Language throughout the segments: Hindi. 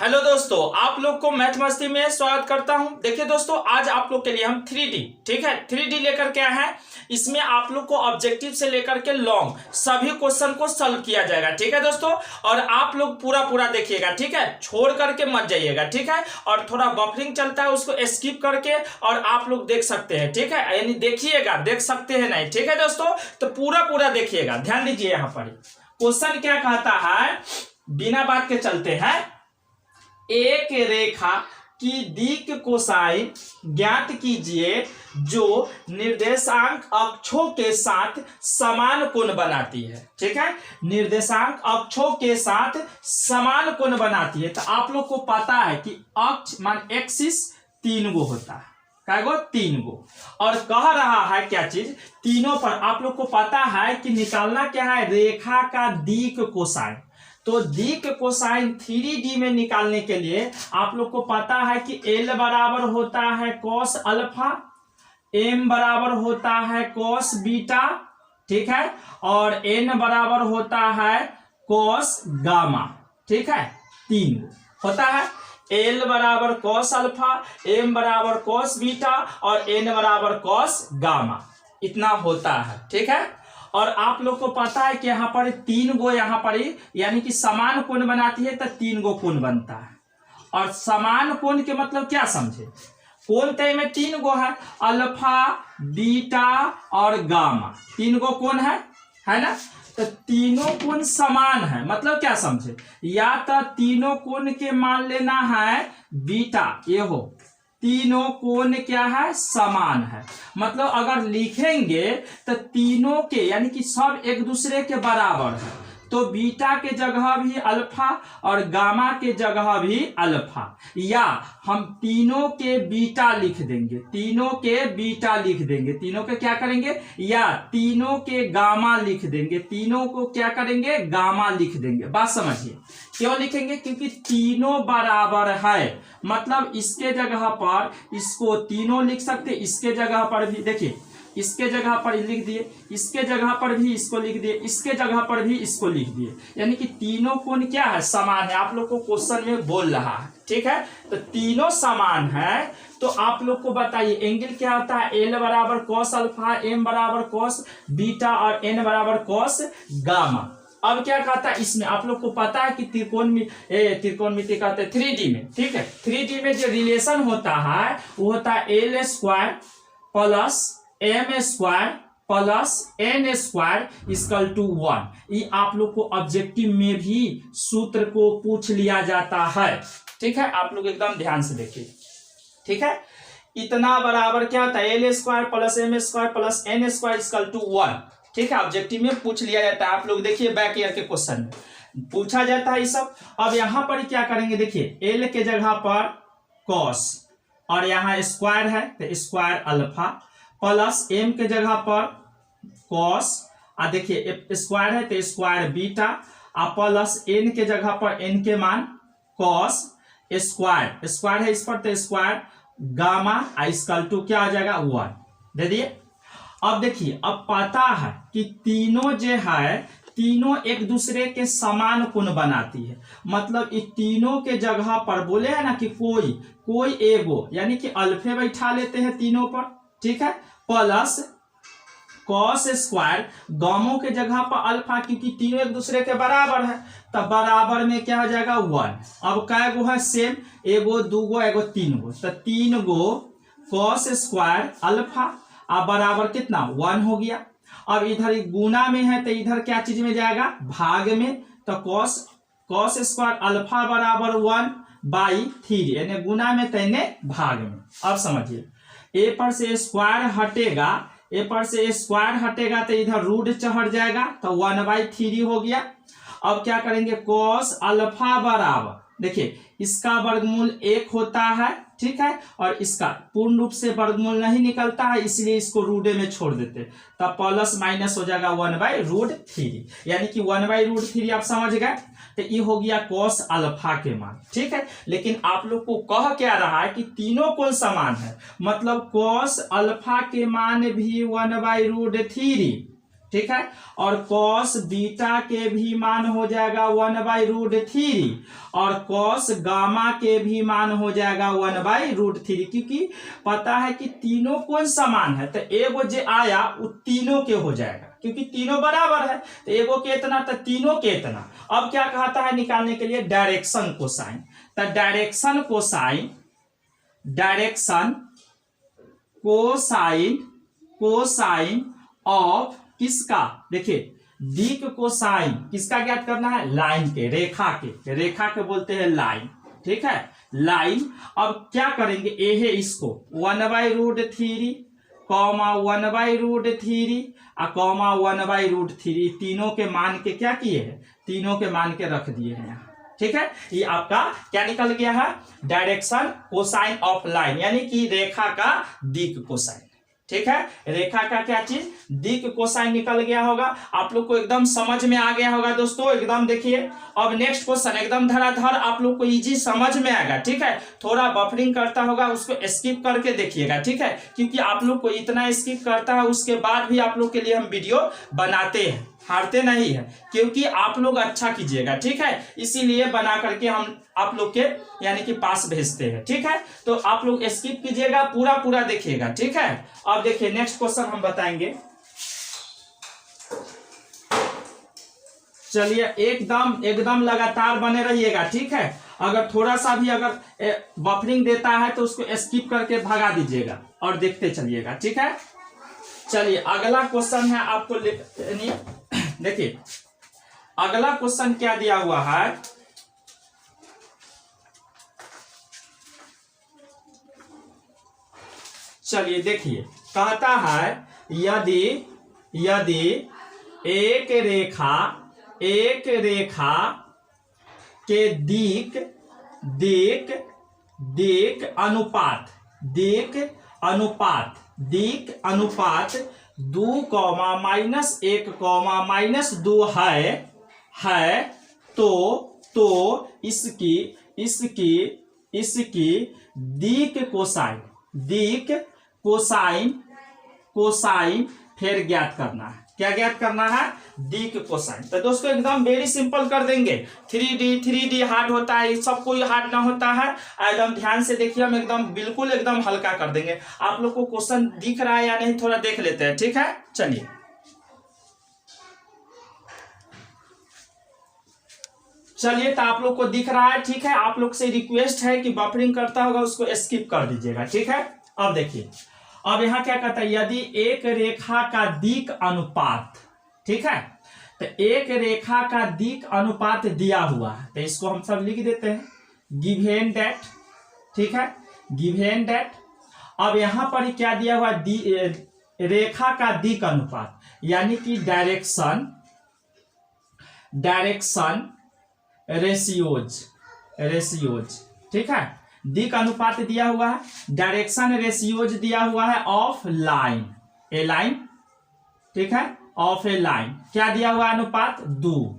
हेलो दोस्तों, आप लोग को मैथ मस्ती में स्वागत करता हूं। देखिए दोस्तों, आज आप लोग के लिए हम 3D ठीक है 3D लेकर के आए हैं। इसमें आप लोग को ऑब्जेक्टिव से लेकर के लॉन्ग सभी क्वेश्चन को सॉल्व किया जाएगा। ठीक है दोस्तों, और आप लोग पूरा देखिएगा। ठीक है, छोड़ करके मत जाइएगा। ठीक है, और थोड़ा बफरिंग चलता है, उसको स्किप करके और आप लोग देख सकते हैं। ठीक है, यानी देखिएगा, देख सकते हैं नहीं। ठीक है दोस्तों, तो पूरा देखिएगा, ध्यान दीजिए। यहाँ पर क्वेश्चन क्या कहता है, बिना बात के चलते हैं। एक रेखा की दिक् कोसाइन ज्ञात कीजिए जो निर्देशांक अक्षों के साथ समान कोण बनाती है। ठीक है, निर्देशांक अक्षों के साथ समान कोण बनाती है। तो आप लोग को पता है कि अक्ष मान एक्सिस 3 गो होता है। क्या गो? 3 गो। और कह रहा है क्या चीज, तीनों पर आप लोग को पता है कि निकालना क्या है, रेखा का दिक् कोसाइन। तो दिक् कोसाइन 3D में निकालने के लिए आप लोग को पता है कि L बराबर होता है cos अल्फा, M बराबर होता है cos बीटा, ठीक है, और N बराबर होता है cos गामा। ठीक है, 3 होता है। L बराबर cos अल्फा, M बराबर cos बीटा और N बराबर cos गामा, इतना होता है। ठीक है, और आप लोग को पता है कि यहाँ पर 3 गो, यहाँ पर यानी कि समान कोण बनाती है तो 3 गो कोण बनता है। और समान कोण के मतलब क्या समझे, कोण तय में 3 गो है, अल्फा, बीटा और गामा, 3 गो कोण है ना। तो तीनों कोण समान है, मतलब क्या समझे, या तो तीनों कोण के मान लेना है बीटा, ये हो तीनों कोण क्या है, समान है। मतलब अगर लिखेंगे तो तीनों के यानी कि सब एक दूसरे के बराबर है, तो बीटा के जगह भी अल्फा और गामा के जगह भी अल्फा, या हम तीनों के बीटा लिख देंगे, तीनों के बीटा लिख देंगे, तीनों के क्या करेंगे, या तीनों के गामा लिख देंगे, तीनों को क्या करेंगे, गामा लिख देंगे। बात समझिए, क्यों लिखेंगे, क्योंकि तीनों बराबर है। मतलब इसके जगह पर इसको तीनों लिख सकते, इसके जगह पर भी देखिए, इसके जगह पर लिख दिए, इसके जगह पर भी इसको लिख दिए, इसके जगह पर भी इसको लिख दिए, यानी कि तीनों कोण क्या है, समान है। आप लोग को क्वेश्चन में बोल रहा है। ठीक है, तो तीनों समान है। तो आप लोग को बताइए एंगल क्या होता है, L बराबर cos अल्फा, M बराबर cos बीटा और N बराबर cos गामा। अब क्या कहता है, इसमें आप लोग को पता है कि त्रिकोणमिति कहते हैं 3D में। ठीक है, 3D में जो रिलेशन होता है वो होता है L square plus M square plus N square equal to 1। ये आप लोग को ऑब्जेक्टिव में भी सूत्र को पूछ लिया जाता है। ठीक है, आप लोग एकदम ध्यान से देखिए। ठीक है, इतना बराबर क्या होता है, L square plus M square plus N square equal to 1। ठीक है, ऑब्जेक्टिव में पूछ लिया जाता है। आप लोग देखिए बैक ईयर के क्वेश्चन में पूछा जाता है ये सब। अब यहाँ पर क्या करेंगे, देखिए L के जगह पर cos और यहाँ स्क्वायर है तो स्क्वायर अल्फा, प्लस M के जगह पर cos, और देखिए स्क्वायर है तो स्क्वायर बीटा, और प्लस N के जगह पर N के मान cos स्क्वायर, स्क्वायर है इस पर तो स्क्वायर गामा इक्वल टू क्या आ जाएगा, 1 दे दिए। अब देखिए, अब पता है कि तीनों जो है तीनों एक दूसरे के समान कोण बनाती है। मतलब इस तीनों के जगह पर बोले है ना कि कोई एगो यानी कि अल्फे बैठा लेते हैं तीनों पर। ठीक है, प्लस cos स्क्वायर, गामों के जगह पर अल्फा, क्योंकि तीनों एक दूसरे के बराबर है, तब बराबर में क्या हो जाएगा, 1। अब कै गो है, सेम, एगो दूगो एगो 3 गो, तो 3 गो cos स्क्वायर अल्फा, अब बराबर कितना, 1 हो गया। अब इधर गुना में है तो इधर क्या चीज में जाएगा, भाग में, तो cos स्क्वायर अल्फा बराबर 1/3, यानी गुना में तैने भाग में। अब समझिए, ए पर से स्क्वायर हटेगा, ए पर से स्क्वायर हटेगा तो इधर रूट चढ़ जाएगा, तो 1/3 हो गया। अब क्या करेंगे, cos अल्फा बराबर, देखिए इसका वर्गमूल 1 होता है। ठीक है, और इसका पूर्ण रूप से वर्गमूल नहीं निकलता है, इसलिए इसको रूट में छोड़ देते, तब प्लस माइनस हो जाएगा 1/√3, यानी कि 1/√3 आप समझ गए। तो ये हो गया cos अल्फा के मान। ठीक है, लेकिन आप लोग को कह क्या रहा है कि तीनों कोण समान है, मतलब cos अल्फा के मान भी 1/√3 ठीक है। और कॉस बीटा के भी मान हो जाएगा 1/√3 और कॉस गामा के भी मान हो जाएगा 1/√3, क्योंकि पता है कि तीनों कोण समान है, तो एगो जो आया वो तीनों के हो जाएगा, क्योंकि तीनों बराबर है, तो एगो के इतना तो तीनों के इतना। अब क्या कहता है निकालने के लिए, डायरेक्शन कोसाइन। तो डायरेक्शन कोसाइन ऑफ किसका, देखिए दिक कोसाइन किसका ज्ञात करना है, लाइन के, रेखा के बोलते हैं लाइन, ठीक है, लाइन। अब क्या करेंगे, ए है इसको 1/√3 कॉमा 1/√3 कॉमा 1/√3, तीनों के मान के क्या किए हैं, तीनों के मान के रख दिए हैं यहाँ, ठीक है। ये आपका क्या निकल गया है, डायरेक्शन कोसाइन ऑफ लाइन, यानी कि रेखा का दिक कोसाइन, ठीक है। रेखा का क्या चीज, दिक कोसाइन निकल गया होगा, आप लोग को एकदम समझ में आ गया होगा दोस्तों, एकदम देखिए। अब नेक्स्ट क्वेश्चन एकदम धड़ाधड़ आप लोग को इजी समझ में आएगा, ठीक है। थोड़ा बफरिंग करता होगा उसको स्किप करके देखिएगा, ठीक है, क्योंकि आप लोग को इतना स्किप करता है उसके बाद भी आप लोग के लिए हम वीडियो बनाते हैं, हारते नहीं है, क्योंकि आप लोग अच्छा कीजिएगा, ठीक है, इसीलिए बना करके हम आप लोग के यानी कि पास भेजते हैं, ठीक है। तो आप लोग स्किप कीजिएगा, पूरा देखिएगा, ठीक है। अब देखिए नेक्स्ट क्वेश्चन हम बताएंगे, चलिए एकदम लगातार बने रहिएगा, ठीक है। अगर थोड़ा सा भी अगर बफरिंग देता है तो उसको स्किप करके भगा दीजिएगा और देखते चलिएगा, ठीक है। चलिए अगला क्वेश्चन है आपको, देखिए अगला क्वेश्चन क्या दिया हुआ है, चलिए देखिए, कहता है यदि एक रेखा के दिक अनुपात 2,-1,-2 है तो इसकी दिक कोसाइन फिर ज्ञात करना है। क्या ज्ञात करना है, दिक कोसाइन। तो दोस्तों एकदम वेरी सिंपल कर देंगे, 3D हार्ड होता है, सब कोई हार्ड ना होता है, एकदम ध्यान से देखिए, हम बिल्कुल एकदम हल्का कर देंगे। आप लोग को क्वेश्चन दिख रहा है या नहीं, थोड़ा देख लेते हैं, ठीक है। चलिए तो आप लोग को दिख रहा है, ठीक है। आप लोग से रिक्वेस्ट है कि बफरिंग करता होगा उसको स्किप कर दीजिएगा, ठीक है। अब देखिए, अब यहाँ क्या कहता है, यदि एक रेखा का दिक अनुपात, ठीक है, तो एक रेखा का दिक अनुपात दिया हुआ है, तो इसको हम सब लिख देते हैं गिवन दैट, ठीक है, गिवन दैट। अब यहां पर क्या दिया हुआ, रेखा का दिक अनुपात यानी कि डायरेक्शन रेशियोज, ठीक है। दिक अनुपात दिया हुआ है, डायरेक्शन रेशियोज दिया हुआ है ऑफ लाइन, ए लाइन, ठीक है, ऑफ ए लाइन। क्या दिया हुआ अनुपात, 2,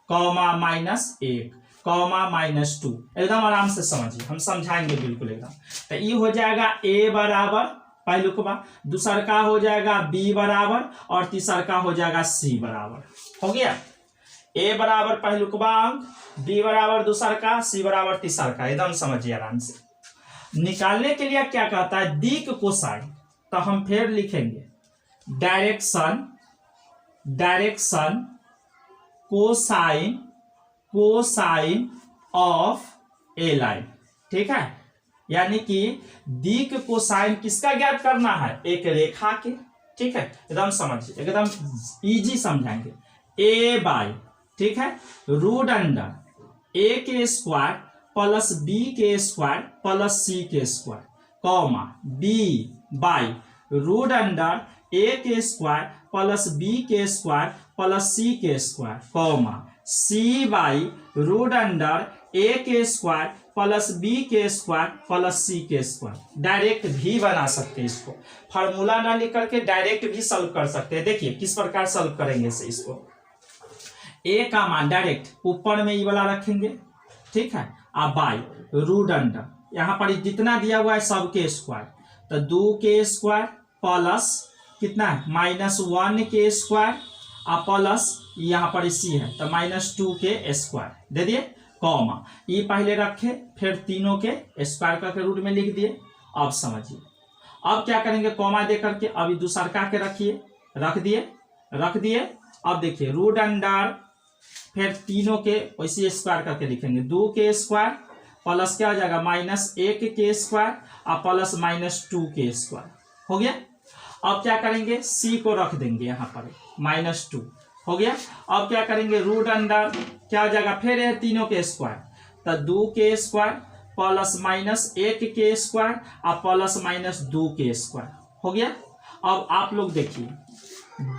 -1, -2। एकदम आराम से समझिए, हम समझाएंगे बिल्कुल एकदम। तो ये हो जाएगा ए बराबर पहलुकवा, दूसर का हो जाएगा बी बराबर और तीसर का हो जाएगा सी बराबर। हो गया, ए बराबर पहलुकवा अंक, बी बराबर दूसर का, सी बराबर तीसर का। एकदम समझिए आराम से। निकालने के लिए क्या कहता है, दिक कोसाइन, तो हम फिर लिखेंगे direction cosine of A line, ठीक है। यानी कि दिक कोसाइन किसका ज्ञात करना है, एक रेखा के, ठीक है। एकदम समझिए, एकदम इजी समझाएंगे। ए बाई, ठीक है, रूट अंडर ए के स्क्वायर प्लस बी के स्क्वायर प्लस सी के square, comma B by root under A के स्क्वायर प्लस बी के स्क्वायर प्लस सी के square, comma C by root under A के स्क्वायर प्लस बी के स्क्वायर प्लस सी के स्क्वायर। डायरेक्ट भी बना सकते हैं इसको, फार्मूला ना लिख करके डायरेक्ट भी सॉल्व कर सकते हैं। देखिए किस प्रकार सॉल्व करेंगे से इसको, ए का मान डायरेक्ट ऊपर में ये वाला रखेंगे, ठीक है, अब बाई रूट अंडर, यहाँ पर जितना दिया हुआ है सबके स्क्वायर, तो 2 के स्क्वायर प्लस कितना है -1 के स्क्वायर अब प्लस यहाँ पर सी है तो -2 दे दिए, कॉमा ये पहले रखे फिर तीनों के स्क्वायर करके रूट में लिख दिए। अब समझिए, अब क्या करेंगे, कॉमा दे करके अभी दूसरका के रखिए, रख दिए। अब देखिए रूट अंडर फिर तीनों के वैसे स्क्वायर करके लिखेंगे, 2 के स्क्वायर प्लस क्या हो जाएगा -1 के स्क्वायर और प्लस -2 के स्क्वायर हो गया। अब क्या करेंगे, सी को रख देंगे यहाँ पर -2 हो गया। अब क्या करेंगे, रूट अंडर क्या हो जाएगा, फिर है तीनों के स्क्वायर तो 2 के स्क्वायर प्लस -1 के स्क्वायर और प्लस -2 के स्क्वायर हो गया। अब आप लोग देखिए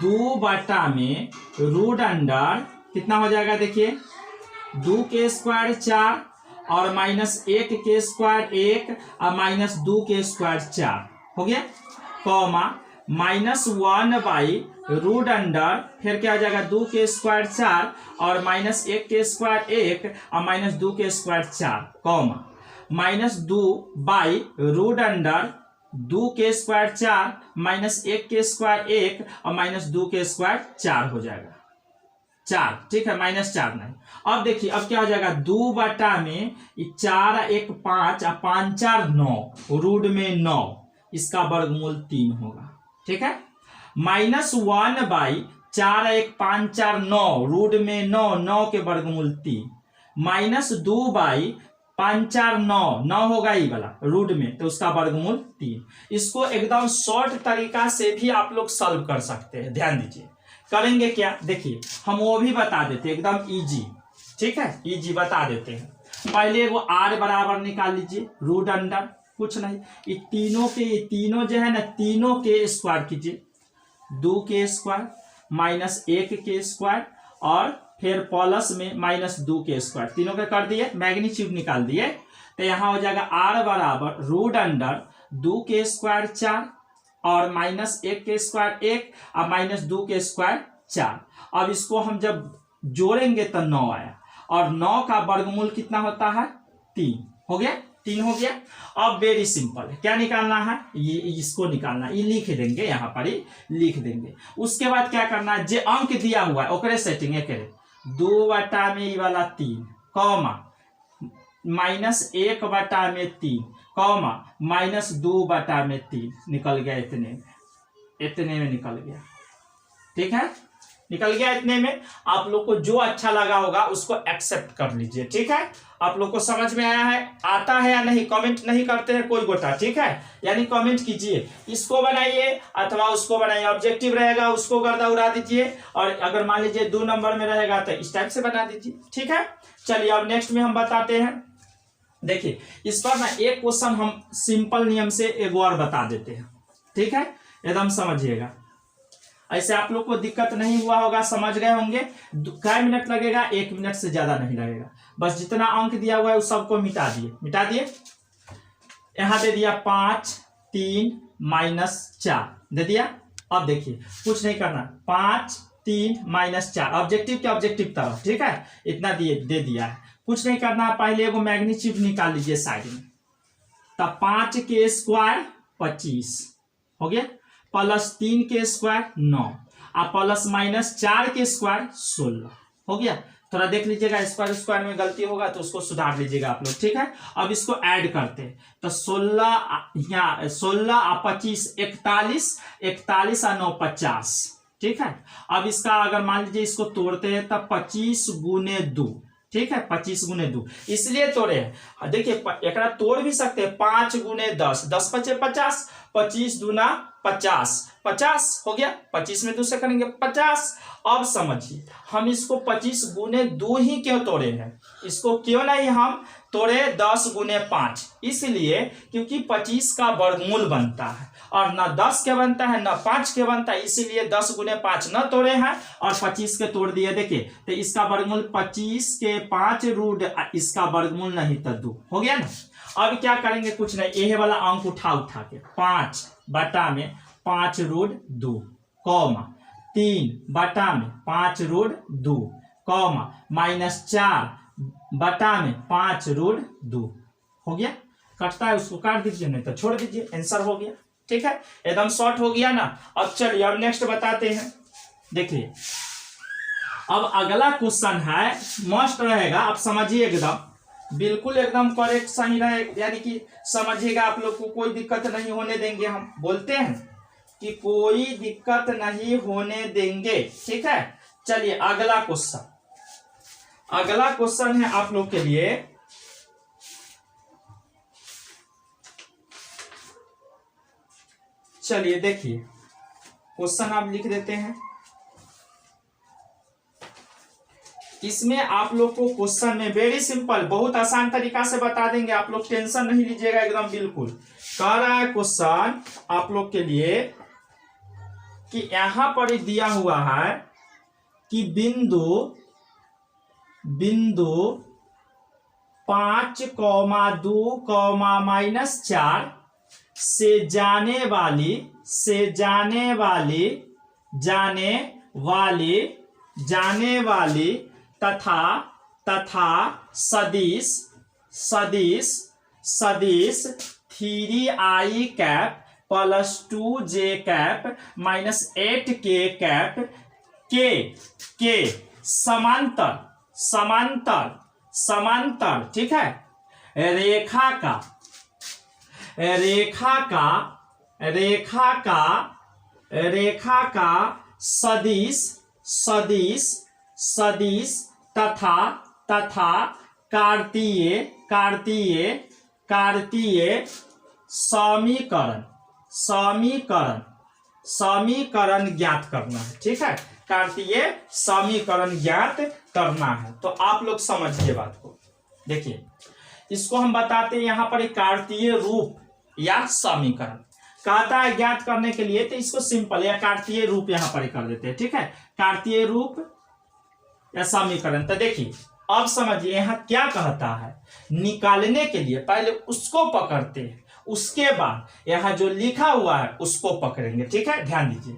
2 बटा में रूट अंडर कितना हो जाएगा, देखिए 2 के स्क्वायर 4 और -1 के स्क्वायर 1 और -2 के स्क्वायर 4 हो गया, कॉमा -1 बाई रूट अंडर फिर क्या हो जाएगा 2 के स्क्वायर 4 और -1 के स्क्वायर 1 और -2 के square 4, comma -2 by root under 2 के स्क्वायर 4 -1 के स्क्वायर 1 और -2 के स्क्वायर 4 हो जाएगा 4, ठीक है, -4 नहीं। अब देखिए अब क्या हो जाएगा, 2 बटा में 4 1 5 और 5 4 9 रूट में 9 इसका वर्गमूल 3 होगा, ठीक है। -1 बाई 4 1 5 4 9 रूट में 9 के वर्गमूल 3 -2 बाई 5 4 9 होगा ये वाला रूट में तो उसका वर्गमूल 3। इसको एकदम शॉर्ट तरीका से भी आप लोग सॉल्व कर सकते हैं, ध्यान दीजिए। करेंगे क्या, देखिए हम वो भी बता देते हैं एकदम इजी, ठीक है, इजी बता देते हैं। पहले वो r बराबर निकाल लीजिए, रूट अंडर कुछ नहीं ये तीनों जो है ना तीनों के स्क्वायर कीजिए, 2 के स्क्वायर -1 के स्क्वायर और फिर प्लस में -2 के स्क्वायर तीनों के कर दिए, मैग्नीट्यूड निकाल दिए तो यहाँ हो जाएगा r बराबर रूट अंडर 2 के स्क्वायर 4 और -1 के स्क्वायर 1 और -2 के स्क्वायर 4। अब इसको हम जब जोड़ेंगे तो 9 आया और 9 का वर्गमूल कितना होता है 3 हो गया, 3 हो गया। अब वेरी सिंपल है, क्या निकालना है, ये इसको निकालना है, ये लिख देंगे यहाँ पर ही लिख देंगे। उसके बाद क्या करना है, जो अंक दिया हुआ है ओकरे सेटिंग करे 2 बटा में ये वाला 3 कॉमा -1 बटा में 3 कॉमा -2 बटा में 3 निकल गया, इतने में निकल गया, ठीक है, निकल गया इतने में। आप लोग को जो अच्छा लगा होगा उसको एक्सेप्ट कर लीजिए, ठीक है। आप लोग को समझ में आया है, आता है या नहीं, कमेंट नहीं करते हैं कोई गोटा, ठीक है, यानी कमेंट कीजिए, इसको बनाइए अथवा उसको बनाइए, ऑब्जेक्टिव रहेगा उसको गर्दा उड़ा दीजिए और अगर मान लीजिए 2 नंबर में रहेगा तो इस टाइप से बना दीजिए, ठीक है। चलिए अब नेक्स्ट में हम बताते हैं, देखिए इस पर ना एक क्वेश्चन हम सिंपल नियम से एक और बता देते हैं, ठीक है, एकदम समझिएगा, ऐसे आप लोग को दिक्कत नहीं हुआ होगा, समझ गए होंगे। कै मिनट लगेगा, 1 मिनट से ज्यादा नहीं लगेगा, बस जितना अंक दिया हुआ है उस सबको मिटा दिए। यहां दे दिया 5 3 -4 दे दिया। अब देखिए कुछ नहीं करना, 5 3 -4 ऑब्जेक्टिव के ऑब्जेक्टिव तरफ, ठीक है, इतना दे दिया है, कुछ नहीं करना। पहले एगो मैग्नीट्यूड निकाल लीजिए साइड में, तब 5 के स्क्वायर 25 हो गया प्लस 3 के स्क्वायर 9 और प्लस -4 के स्क्वायर 16 हो गया। थोड़ा देख लीजिएगा, स्क्वायर में गलती होगा तो उसको सुधार लीजिएगा आप लोग, ठीक है। अब इसको ऐड करते हैं तो 16 और 25 41 और 9 50, ठीक है। अब इसका अगर मान लीजिए इसको तोड़ते हैं तब 25 गुने 2, ठीक है, 25 गुने 2 इसलिए तोड़े हैं। देखिए एक तोड़ भी सकते हैं 5 गुने 10, 10 × 5 = 50, 25 दूना 50 हो गया, 25 में 2 से करेंगे 50। अब समझिए हम इसको 25 गुने 2 ही क्यों तोड़े हैं, इसको क्यों नहीं हम तोड़े 10 गुने 5, इसलिए क्योंकि 25 का वर्गमूल बनता है और ना 10 के बनता है ना 5 के बनता है, इसीलिए 10 गुने 5 न तोड़े हैं और 25 के तोड़ दिए। देखिए तो इसका वर्गमूल 25 के 5 रूट, इसका वर्गमूल नहीं तो 2 हो गया ना। अब क्या करेंगे, कुछ नहीं, यह वाला अंक उठा के 5 बटा में 5 रूट 2 कॉमा 3 बटा में 5 रूट 2 कॉमा -4 बटा में 5 रूट 2 हो गया। कटता है उसको काट दीजिए, नहीं तो छोड़ दीजिए, आंसर हो गया, ठीक है, एकदम शॉर्ट हो गया ना। अब चलिए अब नेक्स्ट बताते हैं। देखिए अब अगला क्वेश्चन है, मस्ट रहेगा, आप समझिए एकदम, बिल्कुल एकदम करेक्ट सही रहे, यानी कि समझिएगा, आप लोग को कोई दिक्कत नहीं होने देंगे। हम बोलते हैं कि कोई दिक्कत नहीं होने देंगे, ठीक है। चलिए अगला क्वेश्चन, अगला क्वेश्चन है आप लोग के लिए, चलिए देखिए क्वेश्चन आप लिख देते हैं। इसमें आप लोग को क्वेश्चन में वेरी सिंपल, बहुत आसान तरीका से बता देंगे, आप लोग टेंशन नहीं लीजिएगा एकदम बिल्कुल। कह रहा है क्वेश्चन आप लोग के लिए कि यहां पर दिया हुआ है कि बिंदु 5,2,-4 से जाने वाली तथा सदिश 3i cap plus 2j cap minus 8k cap के समांतर, ठीक है, रेखा का सदिश तथा कार्तीय समीकरण ज्ञात करना है, ठीक है, कार्तीय समीकरण ज्ञात करना है। तो आप लोग समझिए बात को, देखिए इसको हम बताते हैं यहाँ पर एक कार्तीय रूप या समीकरण कहता है ज्ञात करने के लिए, तो इसको सिंपल या कार्तीय रूप यहाँ पर कर देते हैं, ठीक है, कार्तीय रूप या समीकरण। तो देखिए अब समझिए यहाँ क्या कहता है, निकालने के लिए पहले उसको पकड़ते हैं, उसके बाद यहाँ जो लिखा हुआ है उसको पकड़ेंगे, ठीक है। ध्यान दीजिए,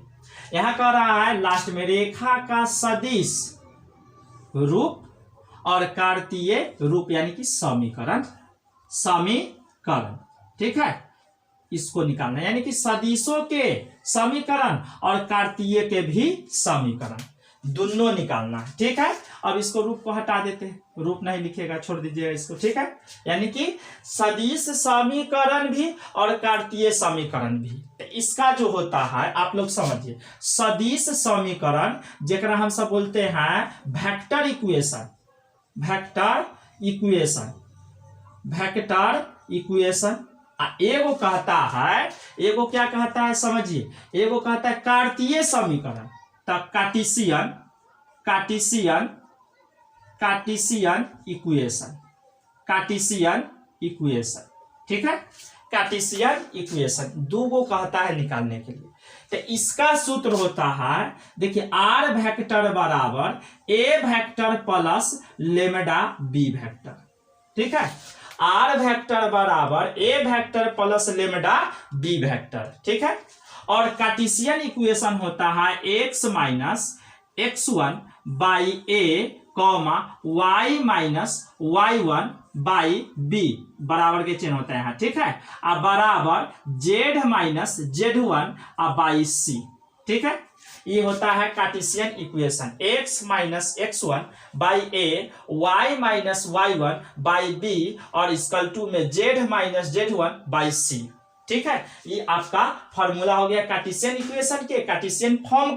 यहाँ कह रहा है लास्ट में रेखा का सदिश रूप और कार्तीय रूप यानी कि समीकरण, ठीक है, इसको निकालना यानी कि सदिशों के समीकरण और कार्तीय के भी समीकरण दोनों निकालना है, ठीक है। अब इसको रूप को हटा देते हैं, रूप नहीं लिखेगा, छोड़ दीजिएगा इसको, ठीक है। यानी कि सदिश समीकरण भी और कार्तीय समीकरण भी, तो इसका जो होता है आप लोग समझिए, सदिश समीकरण जेकरा हम सब बोलते हैं वेक्टर इक्वेशन, एगो कहता है, एगो क्या कहता है समझिए, एगो कहता है कार्तीय समीकरण, तब कार्टेशियन इक्वेशन, ठीक है, कार्टेशियन इक्वेशन दो को कहता है निकालने के लिए। तो इसका सूत्र होता है, देखिए आर वेक्टर बराबर A vector plus lambda B vector, ठीक है, आर वेक्टर बराबर A vector plus lambda B vector, ठीक है। और कार्टेशियन इक्वेशन होता है x minus x1 by A comma y minus y1 by B बराबर के चिन्ह होते हैं, ठीक है, अब बराबर z minus z1 by C, ठीक है। ये होता है Cartesian equation, x minus x1 by A, y minus y1 by B और इक्वल टू में z minus z1 by C, ठीक है। ये आपका फॉर्मूला हो गया कार्टेशियन इक्वेशन के, कार्टेशियन फॉर्म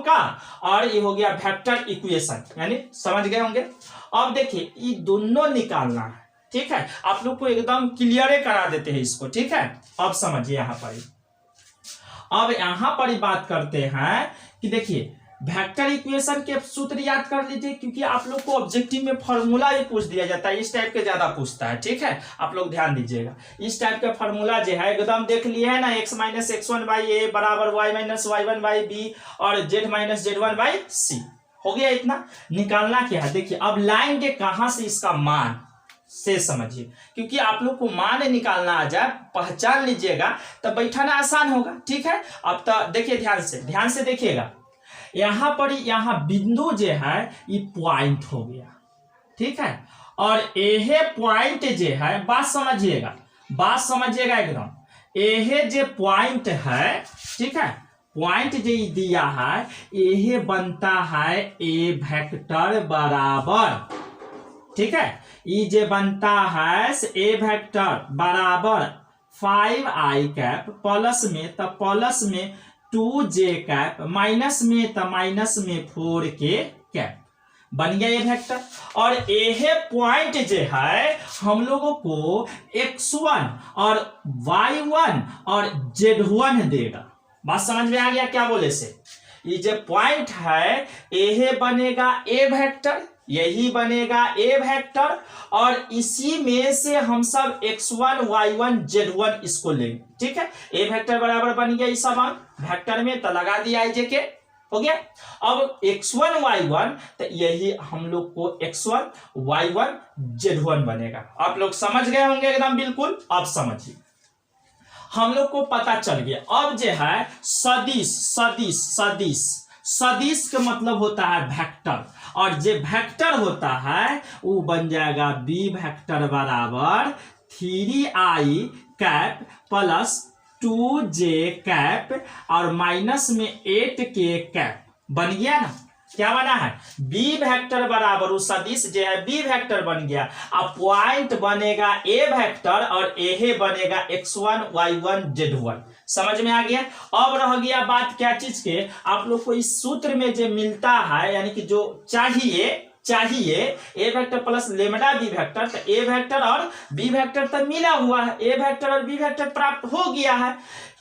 का, और ये हो गया वेक्टर इक्वेशन, यानी समझ गए होंगे। अब देखिए ये दोनों निकालना है, ठीक है, आप लोग को एकदम क्लियर करा देते हैं इसको, ठीक है। अब समझिए यहाँ पर, अब यहाँ पर बात करते हैं कि देखिए वेक्टर इक्वेशन के सूत्र याद कर लीजिए, क्योंकि आप लोग को ऑब्जेक्टिव में फॉर्मूला ही पूछ दिया जाता है, इस टाइप के ज्यादा पूछता है, ठीक है, आप लोग ध्यान दीजिएगा। इस टाइप का फॉर्मूला जो है एकदम देख लिए है ना, x minus x1 by A बराबर y minus y1 by B और z minus z1 by C, हो गया इतना। निकालना क्या है, देखिए अब लाएंगे कहां से, इसका मान से समझिए, क्योंकि आप लोग को मान निकालना आ जाए, पहचान लीजिएगा तब बैठाना आसान होगा, ठीक है। अब तो देखिए ध्यान से देखिएगा, यहाँ पर यहाँ बिंदु जो है ये पॉइंट हो गया, ठीक है, और यह पॉइंट जो है, बात समझिएगा एकदम, यह जो पॉइंट है, ठीक है, पॉइंट जो दिया है यह बनता है ए वेक्टर बराबर, ठीक है, ये जो बनता है ए वेक्टर बराबर 5i कैप प्लस में तो प्लस में 2j कैप माइनस में तो माइनस में 4k कैप बन गया ये वेक्टर। और यह पॉइंट जो है हम लोगों को x1 और y1 और z1 देगा। बात समझ में आ गया क्या बोले से? ये जो पॉइंट है यह बनेगा ए वेक्टर, यही बनेगा ए वेक्टर, और इसी में से हम सब x1 y1 z1 इसको लेंगे, ठीक है। ए वेक्टर बराबर बन गया इस समान वेक्टर में तो लगा दिया आई जे के, हो गया। अब x1 y1 तो यही हम लोग को x1 y1 z1 बनेगा। आप लोग समझ गए होंगे एकदम बिल्कुल। अब समझिए, हम लोग को पता चल गया। अब जो है सदिश सदिश सदिश सदिश का मतलब होता है वेक्टर, और जो वेक्टर होता है वो बन जाएगा b वेक्टर बराबर 3i cap plus 2j cap और माइनस में 8k कैप बन गया ना। क्या बना है? b वेक्टर बराबर वो सदिश जो है b वेक्टर बन गया। अब पॉइंट बनेगा a वेक्टर और a बनेगा x1 y1 z1। समझ में आ गया। अब रह गया बात क्या चीज के, आप लोग को इस सूत्र में जो मिलता है यानी कि जो चाहिए A vector plus lambda B vector, तो ए वेक्टर और बी वेक्टर तो मिला हुआ है, ए वेक्टर और बी वेक्टर प्राप्त हो गया है,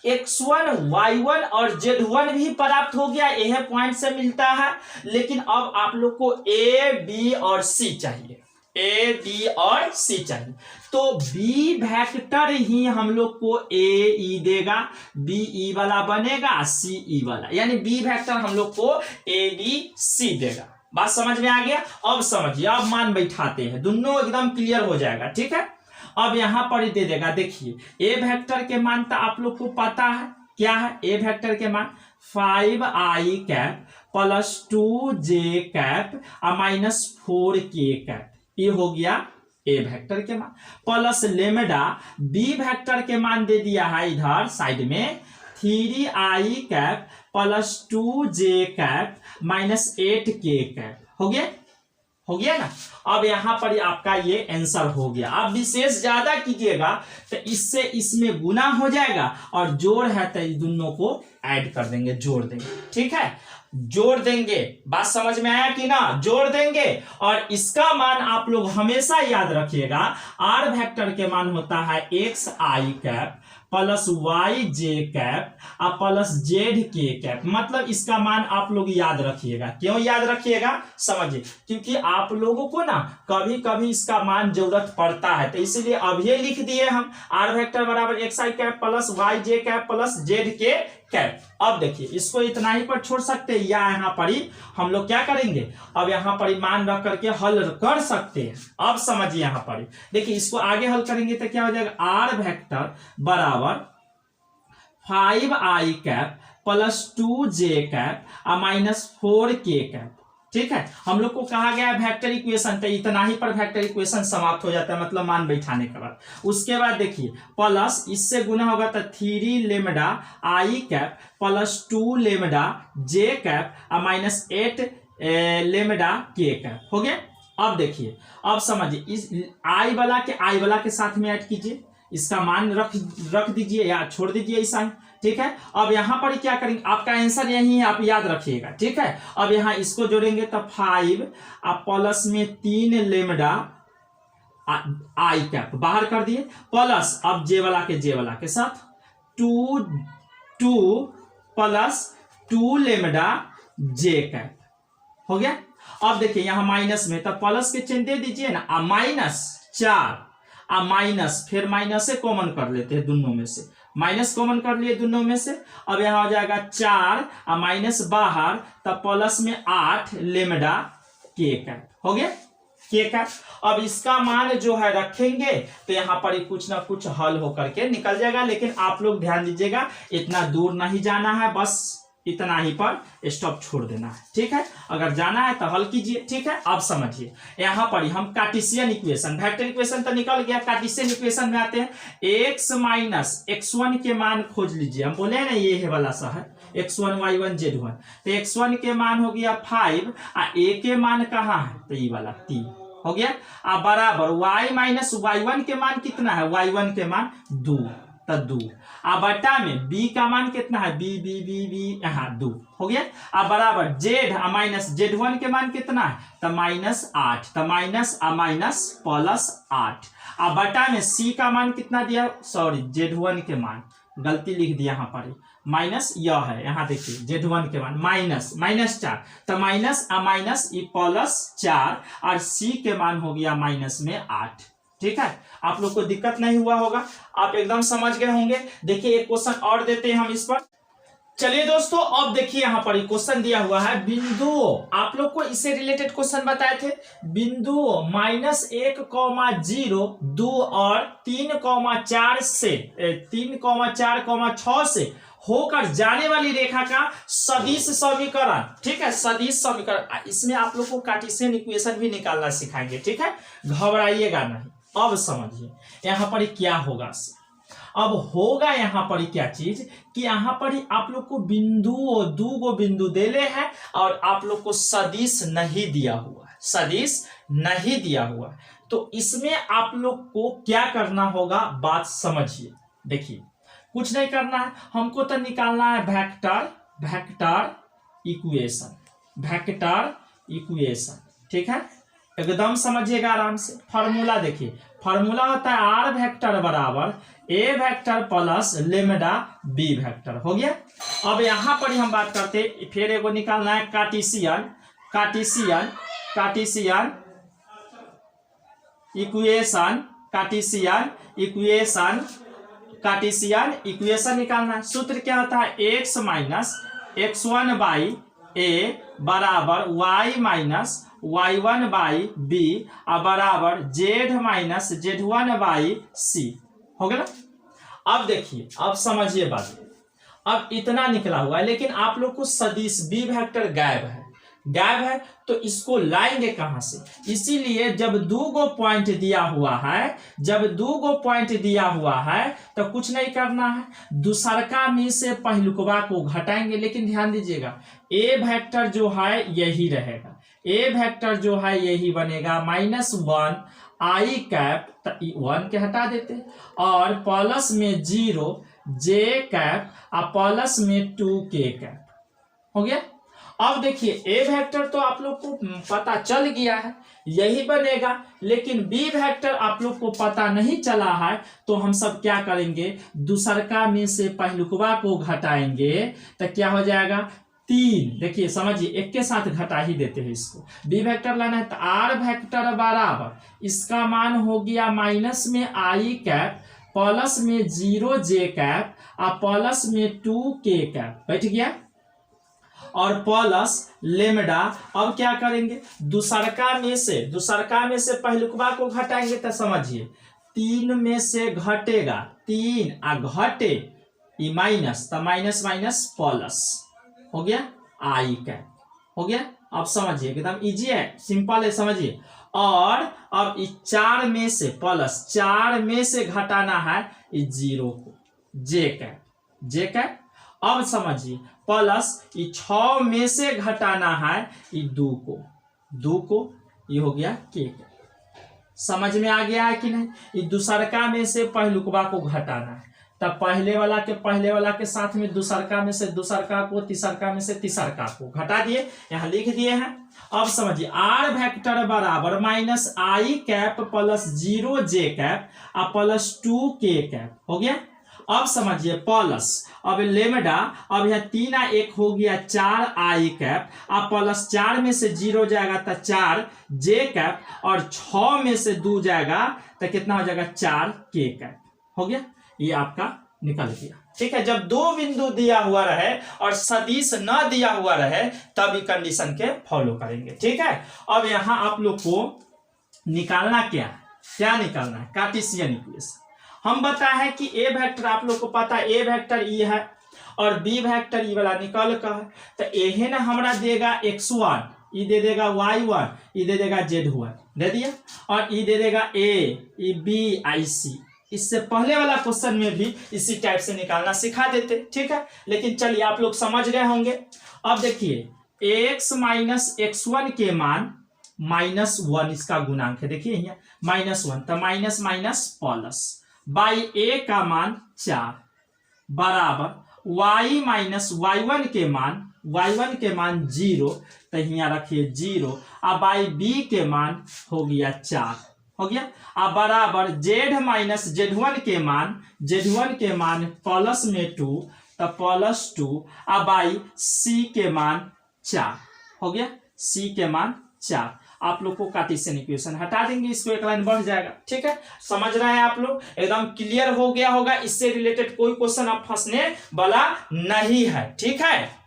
x1 y1 और z1 भी प्राप्त हो गया, यह पॉइंट से मिलता है। लेकिन अब आप लोग को a b और c चाहिए, a b और c चाहिए। तो b वेक्टर ही हम लोग को a e देगा, b e वाला बनेगा, c e वाला, यानी b वेक्टर हम लोग को a b c देगा। बात समझ में आ गया। अब समझिए, अब मान बैठाते हैं, दोनों एकदम क्लियर हो जाएगा, ठीक है। अब यहां पर ही दे देगा, देखिए ए वेक्टर के मान तो आप लोग को पता है क्या है। ए वेक्टर के मान 5i cap plus 2j cap और माइनस 4k कैप, ये हो गया ए वेक्टर के मान, प्लस लेमडा बी वेक्टर के मान दे दिया है इधर साइड में 3i cap plus 2j cap minus 8k cap, हो गया ना। अब यहां पर आपका ये आंसर हो गया। आप विशेष ज्यादा कीजिएगा तो इससे इसमें गुना हो जाएगा, और जोड़ है तो इस दोनों को ऐड कर देंगे, जोड़ देंगे, ठीक है, जोड़ देंगे। बात समझ में आया कि ना? जोड़ देंगे। और इसका मान आप लोग हमेशा याद रखिएगा, आर वेक्टर के मान होता है xi कैप प्लस वाई जे कैप और प्लस जेड के कैप, मतलब इसका मान आप लोग याद रखिएगा। क्यों याद रखिएगा? समझिए, क्योंकि आप लोगों को ना कभी कभी इसका मान जरूरत पड़ता है, तो इसीलिए अभी लिख दिए हम आर वेक्टर बराबर xi कैप प्लस वाई जे कैप प्लस जेड के कैप। अब देखिए इसको इतना ही पर छोड़ सकते हैं, या यहाँ पर ही हम लोग क्या करेंगे, अब यहाँ पर ही मान रख करके हल कर सकते हैं। अब समझिए, यहाँ पर देखिए इसको आगे हल करेंगे तो क्या हो जाएगा, आर वेक्टर बराबर 5i cap plus 2j cap और माइनस 4k कैप, ठीक है। हम लोग को कहा गया वेक्टर इक्वेशन, तो इतना ही पर वेक्टर इक्वेशन समाप्त हो जाता है, मतलब मान बैठाने के बाद। उसके बाद देखिए प्लस इससे गुना होगा तो 3 lambda I cap plus 2 lambda J cap और माइनस 8 लेमडा के कैप, हो गया। अब देखिए, अब समझिए, इस आई वाला के साथ में ऐड कीजिए, इसका मान रख दीजिए या छोड़ दीजिए ऐसा ही, ठीक है। अब यहां पर क्या करेंगे, आपका आंसर यही है, आप याद रखिएगा, ठीक है। अब यहां इसको जोड़ेंगे तो 5 और प्लस में 3 लेमडा आई कैप बाहर कर दिए, प्लस अब जे वाला के साथ 2 प्लस 2 लेमडा जे कैप, हो गया। अब देखिए यहां माइनस में तो प्लस के चिन्ह दे दीजिए ना, माइनस 4 आ माइनस, फिर माइनस से कॉमन कर लेते हैं दोनों में से, माइनस कॉमन कर लिए दोनों में से। अब यहाँ हो जाएगा 4 और माइनस बाहर, तब प्लस में 8 लेमडा के कैप, हो गया के कैप। अब इसका मान जो है रखेंगे तो यहाँ पर कुछ ना कुछ हल होकर के निकल जाएगा, लेकिन आप लोग ध्यान दीजिएगा इतना दूर नहीं जाना है, बस इतना ही पर स्टॉप छोड़ देना है, ठीक है। अगर जाना है तो हल कीजिए, ठीक है। अब समझिए, यहाँ पर हम कार्टेशियन इक्वेशन, वेक्टर इक्वेशन तो निकल गया, कार्टेशियन इक्वेशन में आते हैं। x माइनस x1 के मान खोज लीजिए, हम बोले ना ये वाला सा है, x1 y1 z1। तो x1 के मान हो गया 5 और a के मान कहाँ है, तो ये वाला 3 हो गया। अब बराबर y माइनस y1 के मान कितना है, y1 के मान 2, तो 2। अब बटा में b का मान कितना है, b यहाँ 2 हो गया। अब बराबर z माइनस z1 के मान कितना है, तो -8, तो माइनस माइनस प्लस 8। अब बटा में c का मान कितना दिया, सॉरी z1 के मान गलती लिख दिया यहाँ पर, माइनस यह है, यहाँ देखिए z1 के मान -4, तो माइनस ये +4 और c के मान हो गया माइनस में 8। ठीक है, आप लोग को दिक्कत नहीं हुआ होगा, आप एकदम समझ गए होंगे। देखिए एक क्वेश्चन और देते हैं हम इस पर। चलिए दोस्तों, अब देखिए यहाँ पर क्वेश्चन दिया हुआ है, बिंदुओं, आप लोग को इससे रिलेटेड क्वेश्चन बताए थे, बिंदुओं -1, 0, 2 और 3, 4 से 3, 4, 6 से होकर जाने वाली रेखा का सदिश समीकरण। ठीक है, सदिश समीकरण, इसमें आप लोग को कार्टेशियन इक्वेशन भी निकालना सिखाएंगे। ठीक है, घबराइएगा नहीं। अब समझिए यहाँ पर क्या होगा, अब होगा यहाँ पर क्या चीज कि यहाँ पर आप लोग को दो गो बिंदु देले हैं और आप लोग को सदिश नहीं दिया हुआ है, सदिश नहीं दिया हुआ। तो इसमें आप लोग को क्या करना होगा, बात समझिए। देखिए कुछ नहीं करना है, हमको तो निकालना है वेक्टर इक्वेशन। ठीक है, एकदम समझिएगा आराम से। फॉर्मूला देखिए, फॉर्मूला होता है आर वेक्टर बराबर A vector plus lambda B vector. हो गया। अब यहाँ पर हम बात करते, फिर एगो निकालना है कार्टेशियन इक्वेशन निकालना है। सूत्र क्या होता है, x minus x1 by A बराबर y minus y1 by B बराबर z minus z1 by C. हो गया ना। अब देखिए, अब समझिए बात, अब इतना निकला हुआ है, लेकिन आप लोग को सदिश बी वेक्टर गायब है, तो इसको लाएंगे कहां से। इसीलिए जब दो गो पॉइंट दिया हुआ है तो कुछ नहीं करना है, दूसरका में से पहलुकवा को घटाएंगे। लेकिन ध्यान दीजिएगा, ए वेक्टर जो है यही रहेगा, ए वेक्टर जो है यही बनेगा, -1 आई कैप, 1 के हटा देते, और प्लस में 0 जे कैप और प्लस में 2 के कैप। हो गया। अब देखिए ए वेक्टर तो आप लोग को पता चल गया है, यही बनेगा, लेकिन बी वेक्टर आप लोग को पता नहीं चला है, तो हम सब क्या करेंगे, दूसरका में से पहलुकवा को घटाएंगे तो क्या हो जाएगा, 3। देखिए समझिए, एक के साथ घटा ही देते हैं इसको। बी वेक्टर लाना है तो आर वेक्टर बराबर इसका मान हो गया माइनस में आई कैप प्लस में 0 जे कैप और प्लस में 2 के कैप, बैठ गया, और प्लस लेमडा। अब क्या करेंगे, दूसरका में से पहलुकवा को घटाएंगे तो समझिए 3 में से घटेगा 3 और घटे ये माइनस, तो माइनस माइनस प्लस हो गया आई कैप। हो गया। अब समझिए एकदम इजी है, सिंपल है, समझिए। और अब इस 4 में से प्लस 4 में से घटाना है इस 0 को, जे कैप। अब समझिए प्लस ये 6 में से घटाना है ये 2 को, ये हो गया के कैप। समझ में आ गया है कि नहीं। ये दूसरका में से पहलुकवा को घटाना है, तब पहले वाला के साथ में दूसरका में से दूसरका को, तीसरका में से तीसरका को घटा दिए, यहाँ लिख दिए हैं। अब समझिए आर वेक्टर बराबर माइनस आई कैप प्लस 0 जे कैप और प्लस 2 के कैप। हो गया। अब समझिए प्लस, अब लेमडा, अब यह 3 और 1 हो गया 4 आई कैप, अब प्लस 4 में से 0 जाएगा तो 4 जे कैप, और 6 में से 2 जाएगा तो कितना हो जाएगा 4 के कैप। हो गया, ये आपका निकल गया। ठीक है, जब दो बिंदु दिया हुआ रहे और सदिश न दिया हुआ रहे तब ये कंडीशन के फॉलो करेंगे। ठीक है। अब यहाँ आप लोग को निकालना क्या निकालना है, कार्टेशियन इक्वेशन। हम बताए हैं कि ए वेक्टर आप लोग को पता है, ए वेक्टर ई है और बी वेक्टर ई वाला निकल का है, तो एहे ना हमारा देगा x1, ई दे देगा y1, ई दे देगा z1, दे दिया, और ई दे देगा a, E b, i c। इससे पहले वाला क्वेश्चन में भी इसी टाइप से निकालना सिखा देते, ठीक है। लेकिन चलिए आप लोग समझ गए होंगे। अब देखिए x माइनस x1 के मान -1 इसका गुणांक है, देखिए यहाँ -1, तो minus minus plus by a का मान 4 बराबर y माइनस y1 के मान 0, तो यहाँ रखिए 0, अब बाई b के मान हो गया 4 हो गया। अब बराबर z माइनस z1 के मान प्लस में 2, तो प्लस 2, अब बाई c के मान 4 हो गया, c के मान 4। आप लोग को कार्टेशियन इक्वेशन हटा देंगे, इसको एक लाइन बढ़ जाएगा, ठीक है। समझ रहे हैं आप लोग, एकदम क्लियर हो गया होगा। इससे रिलेटेड कोई क्वेश्चन अब फंसने वाला नहीं है, ठीक है।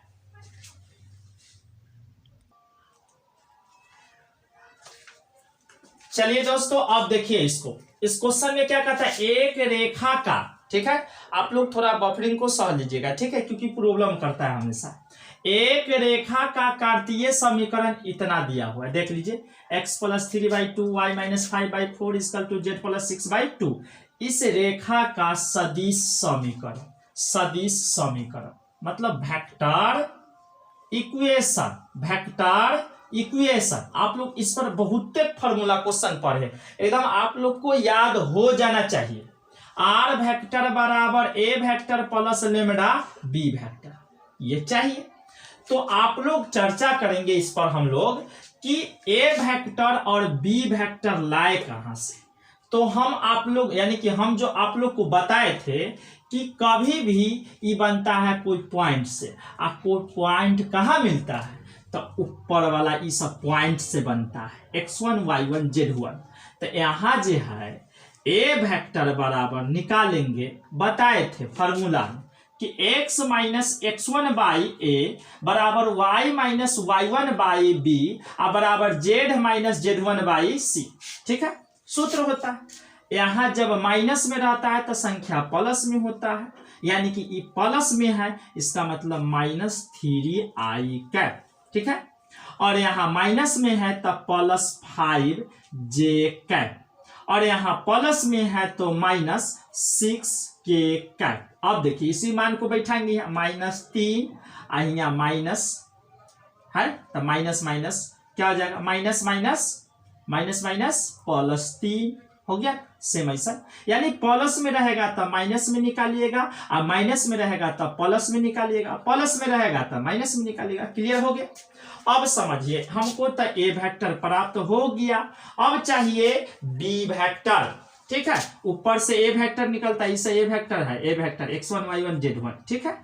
चलिए दोस्तों अब देखिए इसको, इस क्वेश्चन में क्या कहता है, एक रेखा का, ठीक है। आप लोग थोड़ा बफरिंग को सह लीजिएगा, ठीक है, क्योंकि प्रॉब्लम करता है हमेशा। एक रेखा का कार्तीय समीकरण इतना दिया हुआ है, देख लीजिए x + 3/2 y - 5/4 = z + 6/2। इस रेखा का सदिश समीकरण मतलब वेक्टर इक्वेशन। आप लोग इस पर बहुत फॉर्मूला क्वेश्चन पढ़े, एकदम आप लोग को याद हो जाना चाहिए। r वेक्टर बराबर a vector plus lambda b vector, ये चाहिए। तो आप लोग चर्चा करेंगे इस पर हम लोग कि a वेक्टर और b वेक्टर लाए कहां से। तो हम आप लोग यानी कि हम जो आप लोग को बताए थे कि कभी भी ये बनता है कोई पॉइंट से, और कोई पॉइंट कहाँ मिलता है, तो ऊपर वाला इस पॉइंट से बनता है x1 y1 z1। तो यहाँ जो है a वेक्टर बराबर निकालेंगे, बताए थे फॉर्मूला में कि x minus x1 by a बराबर y minus y1 by b बराबर z minus z1 by c, ठीक है, सूत्र होता है। यहाँ जब माइनस में रहता है तो संख्या प्लस में होता है, यानी कि ये प्लस में है, इसका मतलब -3i कैप, ठीक है। और यहाँ माइनस में है तो +5j कैप, और यहाँ प्लस में है तो -6k कैप। अब देखिए इसी मान को बैठाएंगे, -3 यहाँ माइनस है, तो माइनस माइनस क्या हो जाएगा, माइनस माइनस +3 हो गया। सेम ऐसा, यानी प्लस में रहेगा तो माइनस में निकालिएगा, और माइनस में रहेगा तो प्लस में निकालिएगा, प्लस में रहेगा तो माइनस में निकालिएगा। क्लियर हो गया। अब समझिए हमको तो ए वेक्टर प्राप्त हो गया, अब चाहिए बी वेक्टर, ठीक है। ऊपर से ए वेक्टर निकलता है, इसे ए वेक्टर है, A vector x1 y1 z1, ठीक है।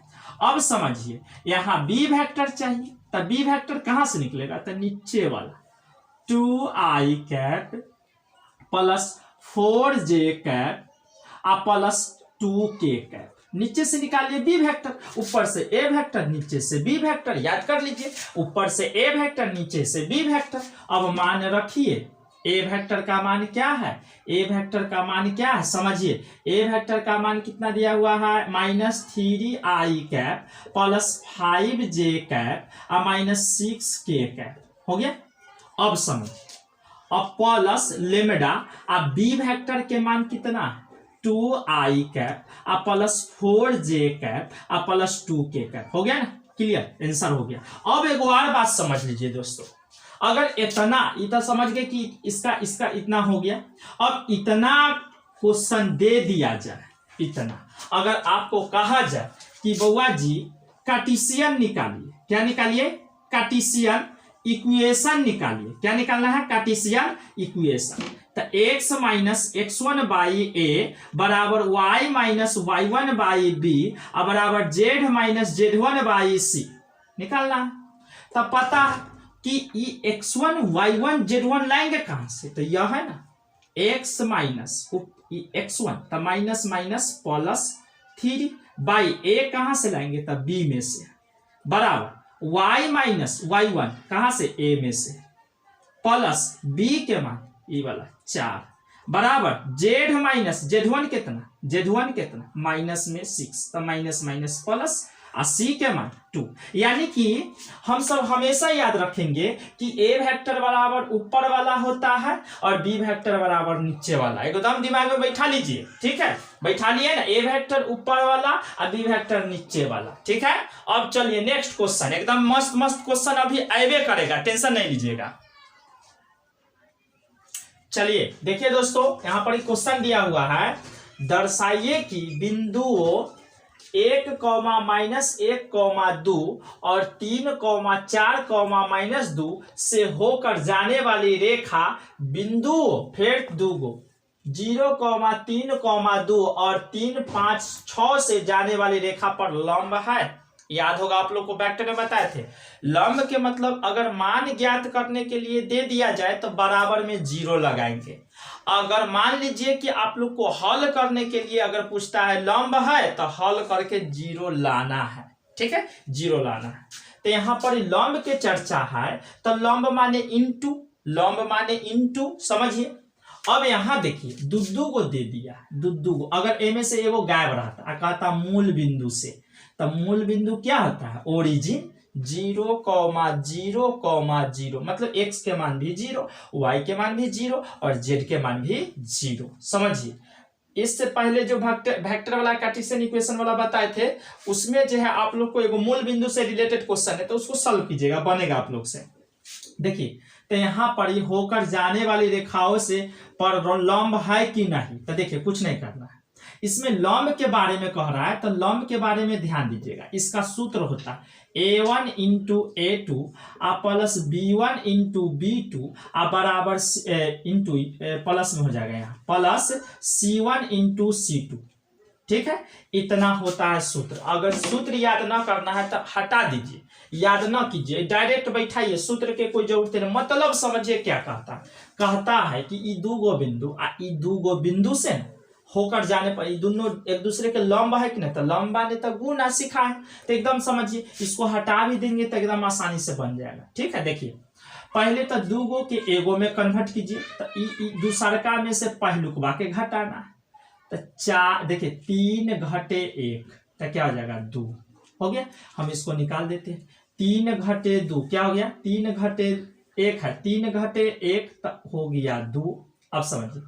अब समझिए यहाँ बी वेक्टर चाहिए, तो बी वेक्टर कहां से निकलेगा, तो नीचे वाला 2i cap plus 4j cap plus 2k cap, नीचे से निकालिए बी वेक्टर, ऊपर से ए वेक्टर, नीचे से बी वेक्टर। याद कर लीजिए, ऊपर से ए वेक्टर, नीचे से बी वेक्टर। अब मान रखिए ए वेक्टर का मान क्या है, ए वेक्टर का मान क्या है, समझिए ए वेक्टर का मान कितना दिया हुआ है, -3i cap plus 5j cap -6k cap, हो गया। अब समझिए, अब प्लस लेमडा, अब बी वेक्टर के मान कितना है, 2i cap plus 4j cap plus 2k cap, हो गया ना, क्लियर, आंसर हो गया। अब एक और बात समझ लीजिए दोस्तों, अगर इतना समझ गए कि इसका इतना हो गया, अब इतना क्वेश्चन दे दिया जाए, इतना अगर आपको कहा जाए कि बउआ जी कार्टेशियन निकालिए, क्या निकालिए, कार्टेशियन इक्वेशन निकालिए। क्या निकालना है, कार्टेशियन इक्वेशन। तो x minus x1 by A बराबर y minus y1 by B बराबर z minus z1 by C निकालना है। तो पता कि x1 y1 z1 लाएंगे कहां से, तो यह है ना x माइनस x1, तो माइनस माइनस प्लस 3 बाई ए कहां से लाएंगे, तो b में से, बराबर y माइनस y1 कहां से, a में से, प्लस b के मान ये वाला 4 बराबर z माइनस z1 कितना, माइनस में 6, तो माइनस माइनस प्लस, और सी के मान 2। यानी कि हम सब हमेशा याद रखेंगे कि ए वेक्टर बराबर ऊपर वाला होता है और बी वेक्टर बराबर नीचे वाला। एकदम दिमाग में बैठा लीजिए, ठीक है, बैठा लिए ना, ए वेक्टर ऊपर वाला और बी वेक्टर नीचे वाला, ठीक है। अब चलिए नेक्स्ट क्वेश्चन, एकदम मस्त मस्त क्वेश्चन अभी आएबे करेगा, टेंशन नहीं लीजिएगा। चलिए देखिए दोस्तों, यहां पर एक क्वेश्चन दिया हुआ है, दर्शाइए कि बिंदुओं 1, -1, 2 और 3, 4, -2 से होकर जाने वाली रेखा बिंदुओं फिर दूगो 0, 3, 2 और 3, 5, 6 से जाने वाली रेखा पर लंब है। याद होगा आप लोग को वेक्टर में बताए थे, लंब के मतलब अगर मान ज्ञात करने के लिए दे दिया जाए तो बराबर में 0 लगाएंगे। अगर मान लीजिए कि आप लोग को हल करने के लिए अगर पूछता है लंब है तो हल करके 0 लाना है, ठीक है, 0 लाना है। तो यहाँ पर लंब के चर्चा है तो लंब माने इंटू, लंब माने इंटू, समझिए। अब यहाँ देखिए दुद्दू को दे दिया, दुद्दू को अगर ए में से एगो गायब रहता, कहता मूल बिंदु से, तो मूल बिंदु क्या होता है, ओरिजिन 0, 0, 0, मतलब x के मान भी 0, y के मान भी 0 और z के मान भी 0। समझिए, इससे पहले जो वेक्टर वाला कार्टेशियन इक्वेशन वाला बताए थे उसमें जो है आप लोग को एगो मूल बिंदु से रिलेटेड क्वेश्चन है तो उसको सॉल्व कीजिएगा, बनेगा आप लोग से। देखिए तो यहाँ पर ही होकर जाने वाली रेखाओं से पर लंब है कि नहीं, तो देखिए कुछ नहीं करना है, इसमें लंब के बारे में कह रहा है तो लंब के बारे में ध्यान दीजिएगा। इसका सूत्र होता है a1 into a2 plus b1 into b2 बराबर इंटू प्लस में हो जाएगा यहाँ प्लस c1 इंटू c2, ठीक है, इतना होता है सूत्र। अगर सूत्र याद ना करना है तो हटा दीजिए, याद ना कीजिए, डायरेक्ट बैठाइए, सूत्र के कोई जरूरत नहीं। मतलब समझिए क्या कहता है कि ई दूगो बिंदु आ ई दूगो बिंदु से होकर जाने पर ये दोनों एक दूसरे के लंब है कि नहीं, तो लंबा ने तो गुना सीखा है, तो एकदम समझिए, इसको हटा भी देंगे तो एकदम आसानी से बन जाएगा, ठीक है। देखिए पहले तो दूगो के एगो में कन्वर्ट कीजिए, तो दूसरका में से पहलुकवा के घटाना है, तो 4, देखिए 3 घटे 1 तो क्या हो जाएगा 2 हो गया। हम इसको निकाल देते हैं, 3 घटे 2 क्या हो गया, 3 घटे 1 है, 3 घटे 1 तो हो गया 2। अब समझिए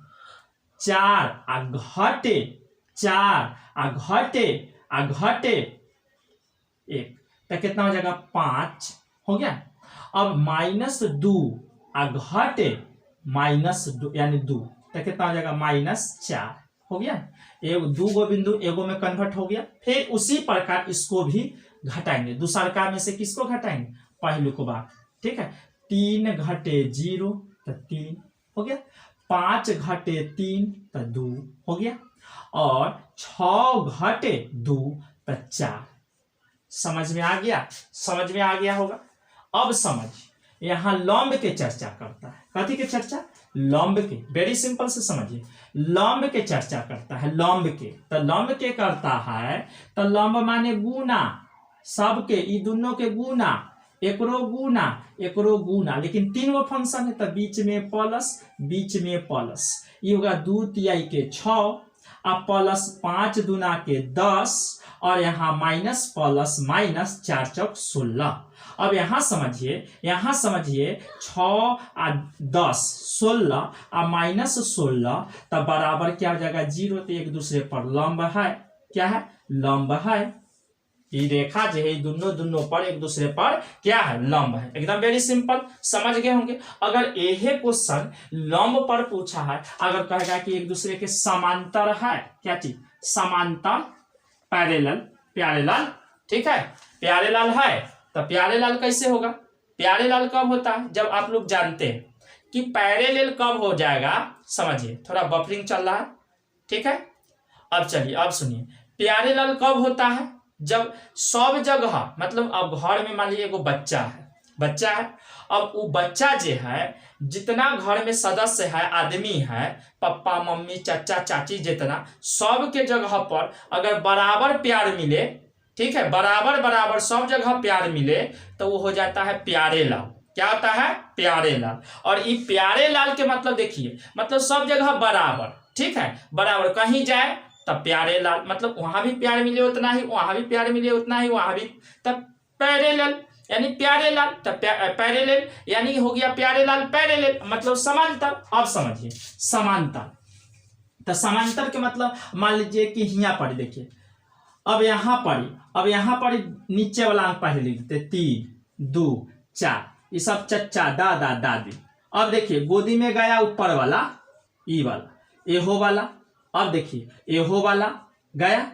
4 घटे 4 घटे 1 तो कितना हो जाएगा 5 हो गया। अब -2 घटे -2 यानी 2 तो कितना हो जाएगा -4 हो गया। एक दूगो बिंदु एगो में कन्वर्ट हो गया। फिर उसी प्रकार इसको भी घटाएंगे, दूसरका में से किसको घटाएंगे, पहलुकवा, ठीक है। 3 घटे 0 तो 3 हो गया, 5 घटे 3 तो 2 हो गया और 6 घटे 2 तो 4। समझ में आ गया, समझ में आ गया होगा। अब समझिए यहाँ लंब के चर्चा करता है, कथी के चर्चा, लंब के, वेरी सिंपल से समझिए, लंब के चर्चा करता है, लंब के, तो लंब के करता है तो लंब माने गुना, सबके ई दोनों के गुना, एकरो गुना, लेकिन 3 गो फंक्शन है तो बीच में प्लस, ये होगा 2 तिहाई के 6 अब प्लस 5 दूना के 10 और यहाँ माइनस प्लस माइनस 4 चौक 16। अब यहाँ समझिए 6 और 10 16 और -16 तब बराबर क्या हो जाएगा 0, तो एक दूसरे पर लंब है, क्या है, लंब है। ये रेखा जो है दोनों पर एक दूसरे पर क्या है, लंब है। एकदम वेरी सिंपल, समझ गए होंगे। अगर यह क्वेश्चन लंब पर पूछा है, अगर कहेगा कि एक दूसरे के समांतर है, क्या चीज, समांतर, पैरेलल, ठीक है, पैरेलल है, तो पैरेलल कैसे होगा, पैरेलल कब होता है, जब आप लोग जानते हैं कि पैरेलल कब हो जाएगा। समझिए, थोड़ा बफरिंग चल रहा है, ठीक है। अब चलिए, अब सुनिए, पैरेलल कब होता है, जब सब जगह, मतलब अब घर में मान लीजिए एगो बच्चा है, अब वो बच्चा जो है जितना घर में सदस्य है, आदमी है, पापा मम्मी चाचा चाची, जितना सब के जगह पर अगर बराबर प्यार मिले, ठीक है, बराबर सब जगह प्यार मिले तो वो हो जाता है प्यारे लाल। क्या होता है, प्यारे लाल। और ये प्यारे लाल के मतलब देखिए, मतलब सब जगह बराबर, ठीक है, बराबर, कहीं जाए तब प्यारे लाल, मतलब वहां भी प्यार मिले उतना ही, वहां भी प्यार मिले उतना ही, वहां भी, तब पैरेलल यानी प्यारे लाल, तब पैरेलल यानी हो गया प्यारे लाल पैरेलल, मतलब समांतर। अब समझिए समांतर, तो समांतर के मतलब मान लीजिए कि यहाँ पर देखिए, अब यहाँ पर नीचे वाला अंक पहले लिख देते 3 2 4, ये सब चच्चा दादा दादी। अब देखिए गोदी में गया ऊपर वाला ई वाला, एहो वाला, अब देखिए एहो वाला गया,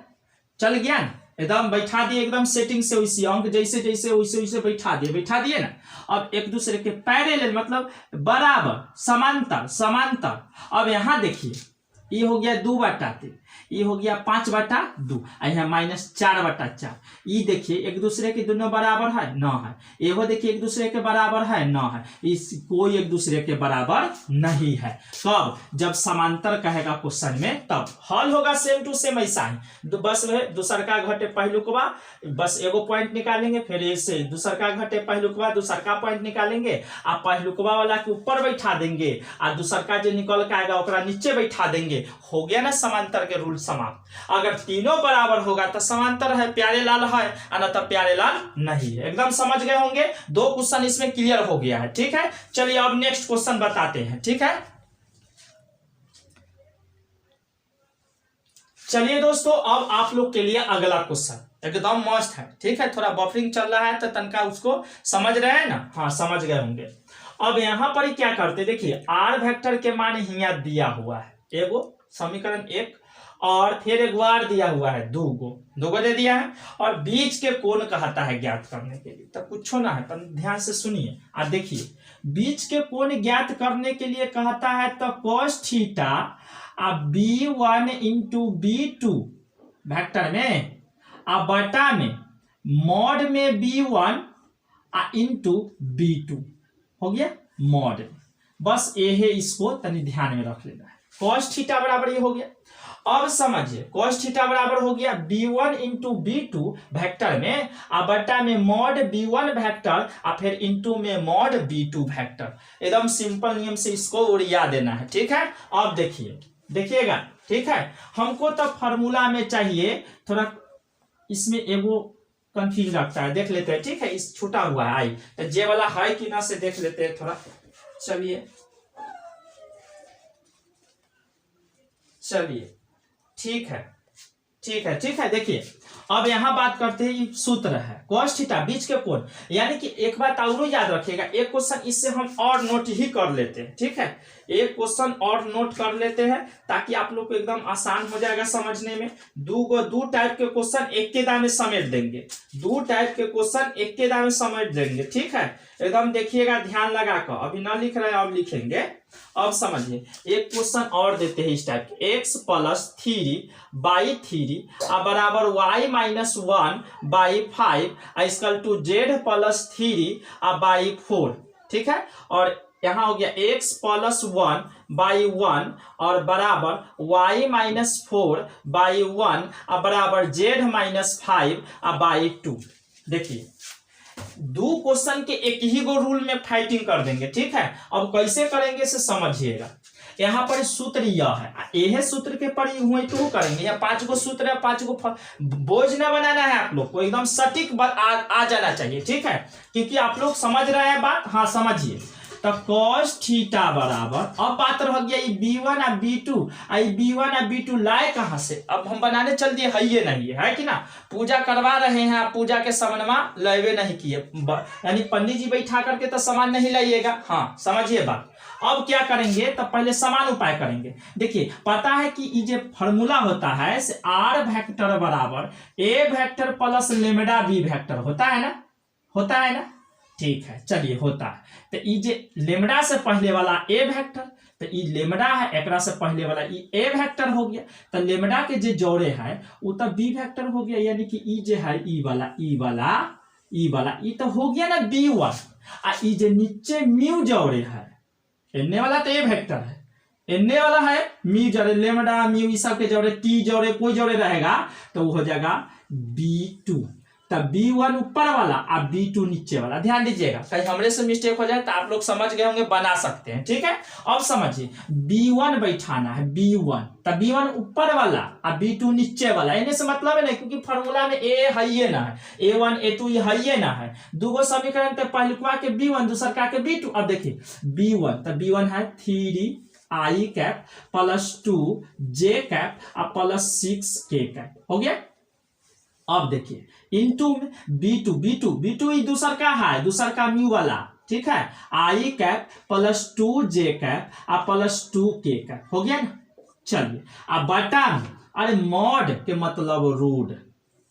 चल गया ना, एकदम बैठा दिए, एकदम सेटिंग से वैसे अंक जैसे जैसे वैसे वैसे बैठा दिए ना। अब एक दूसरे के पैरेलल मतलब बराबर, समांतर समांतर। अब यहाँ देखिए ये हो गया 2/3, ये हो गया 5/2, यहाँ -4/4। ये देखिए एक दूसरे के दोनों बराबर है न है, ये देखिए एक दूसरे के बराबर है न है, इस कोई एक दूसरे के बराबर नहीं है। कब? जब समांतर कहेगा क्वेश्चन में, तब हल होगा सेम टू सेम ऐसा ही। बस दूसर का घटे पहलुकवा, बस एगो पॉइंट निकालेंगे, फिर ऐसे दूसर का घटे पहलुकवा, दूसर का पॉइंट निकालेंगे, आप पहलुकवा वाला के ऊपर बैठा देंगे और दूसर का जो निकल के आएगा ओकरा नीचे बैठा देंगे, हो गया ना समांतर के रूल समाप्त। अगर तीनों बराबर होगा तो समांतर है, प्यारे लाल है, अन्यथा प्यारे लाल नहीं है। एकदम समझ गए होंगे, 2 क्वेश्चन इसमें क्लियर हो गया है। ठीक है, चलिए अब नेक्स्ट क्वेश्चन बताते हैं। ठीक है, चलिए दोस्तों अब आप लोग के लिए अगला क्वेश्चन एकदम मस्त है। ठीक है, थोड़ा बफरिंग चल रहा है तो तनका उसको समझ रहे हैं ना, हाँ समझ गए होंगे। अब यहां पर क्या करते, देखिए आर वेक्टर के मान यहाँ दिया हुआ है, एगो समीकरण 1, और फिर एक बार दिया हुआ है 2 दे दिया है, और बीच के कोण कहता है ज्ञात करने के लिए। तो कुछ ना है, पर ध्यान से सुनिए और देखिए, बीच के कोण ज्ञात करने के लिए कहता है तो cos theta B1 into B2 vector में बटा में मॉड में B1 इंटू B2 हो गया मॉड। बस ये है, इसको तनी ध्यान में रख लेना है। cos थीटा बराबर ये हो गया। अब समझिए cos थीटा बराबर हो गया B1 इंटू B2 वेक्टर में बटा में मॉड B1 वेक्टर और फिर इंटू में मॉड B2 वेक्टर। एकदम सिंपल नियम से इसको उड़िया देना है। ठीक है, अब देखिएगा। ठीक है, हमको तो फॉर्मूला में चाहिए, थोड़ा इसमें एगो कंफ्यूज लगता है, देख लेते हैं। ठीक है, इस छूटा हुआ है आई, तो जे वाला है कि ना से देख लेते हैं थोड़ा। चलिए ठीक है, देखिए अब यहां बात करते हैं, ये सूत्र है cos थीटा बीच के कोण, यानी कि एक बात और याद रखिएगा, एक क्वेश्चन इससे हम और नोट ही कर लेते हैं। ठीक है, एक क्वेश्चन और नोट कर लेते हैं ताकि आप लोग को एकदम आसान हो जाएगा समझने में। दो टाइप के क्वेश्चन एक के दाम में समेट देंगे, 2 टाइप के क्वेश्चन एक के दाम में समेट देंगे। ठीक है, एकदम देखिएगा ध्यान लगा कर, अभी ना लिख रहे हैं अब लिखेंगे। अब समझिए एक क्वेश्चन और देते हैं इस टाइप के, x + 3/3 बराबर y - 1/5 = z + 3/4। ठीक है, और यहाँ हो गया x + 1/1 और बराबर y - 4/1 बराबर z - 5/2। देखिए 2 क्वेश्चन के एक ही गो रूल में फाइटिंग कर देंगे। ठीक है, अब कैसे करेंगे इसे समझिएगा। यहाँ पर सूत्र यह है, यह सूत्र के पर हुए तो करेंगे। यहाँ 5 गो सूत्र है, 5 गो बोझ ना बनाना है, आप लोग को एकदम सटीक आ जाना चाहिए। ठीक है, क्योंकि आप लोग समझ रहे हैं बात, हाँ समझिए। तो cos थीटा बराबर, अब बात रह गया ये B1 और B2, B1 और B2 लाए कहां से? अब हम बनाने चल दिए, है ये नहीं है कि ना, पूजा करवा रहे हैं आप, पूजा के सामानमा लेवे नहीं किए, यानी पंडित जी बैठा करके तो सामान नहीं लाइएगा। हाँ समझिए बात। अब क्या करेंगे, तो पहले समान उपाय करेंगे। देखिए पता है कि ये जो फॉर्मूला होता है से R वेक्टर बराबर A vector plus lambda B vector होता है ना, ठीक है चलिए होता है। तो ये जे लेमडा से पहले वाला ए वेक्टर, तो ये लेमडा है, एकरा से पहले वाला ये ए वेक्टर हो गया, तो लेमडा के जे जोड़े है वो तो बी वेक्टर हो गया, यानी कि ई जे है ई वाला ये तो हो गया ना B1, आ ये जे नीचे म्यू जोड़े है, एने वाला तो ए वेक्टर है, एने वाला है म्यू जोड़े, लेमडा म्यू ये सब के जोड़े, टी जोड़े, कोई जोड़े रहेगा तो वो हो जाएगा B2। तब B1 ऊपर वाला और B2 नीचे वाला। ध्यान दीजिएगा, कहीं हमरे से मिस्टेक हो जाए तो आप लोग समझ गए होंगे, बना सकते हैं। ठीक है, अब समझिए B1 बैठाना है, B1 तब B1 ऊपर वाला और B2 नीचे वाला। इन्हें से मतलब है ना, क्योंकि फॉर्मूला में A है ये ना है, A1 A2 ये है ये ना है। दूगो समीकरण तो पहलुकवा के B1 दूसर का के B2। अब देखिए B1 तब B1 है 3I cap plus 2J cap और प्लस 6K कैप। हो गया। अब देखिए इनटू में B2 ये दूसर का है, दूसर का म्यू वाला। ठीक है, I cap plus 2J cap और प्लस 2K कैप। हो गया ना। चलिए अब बटा में, अरे मॉड के मतलब रूट।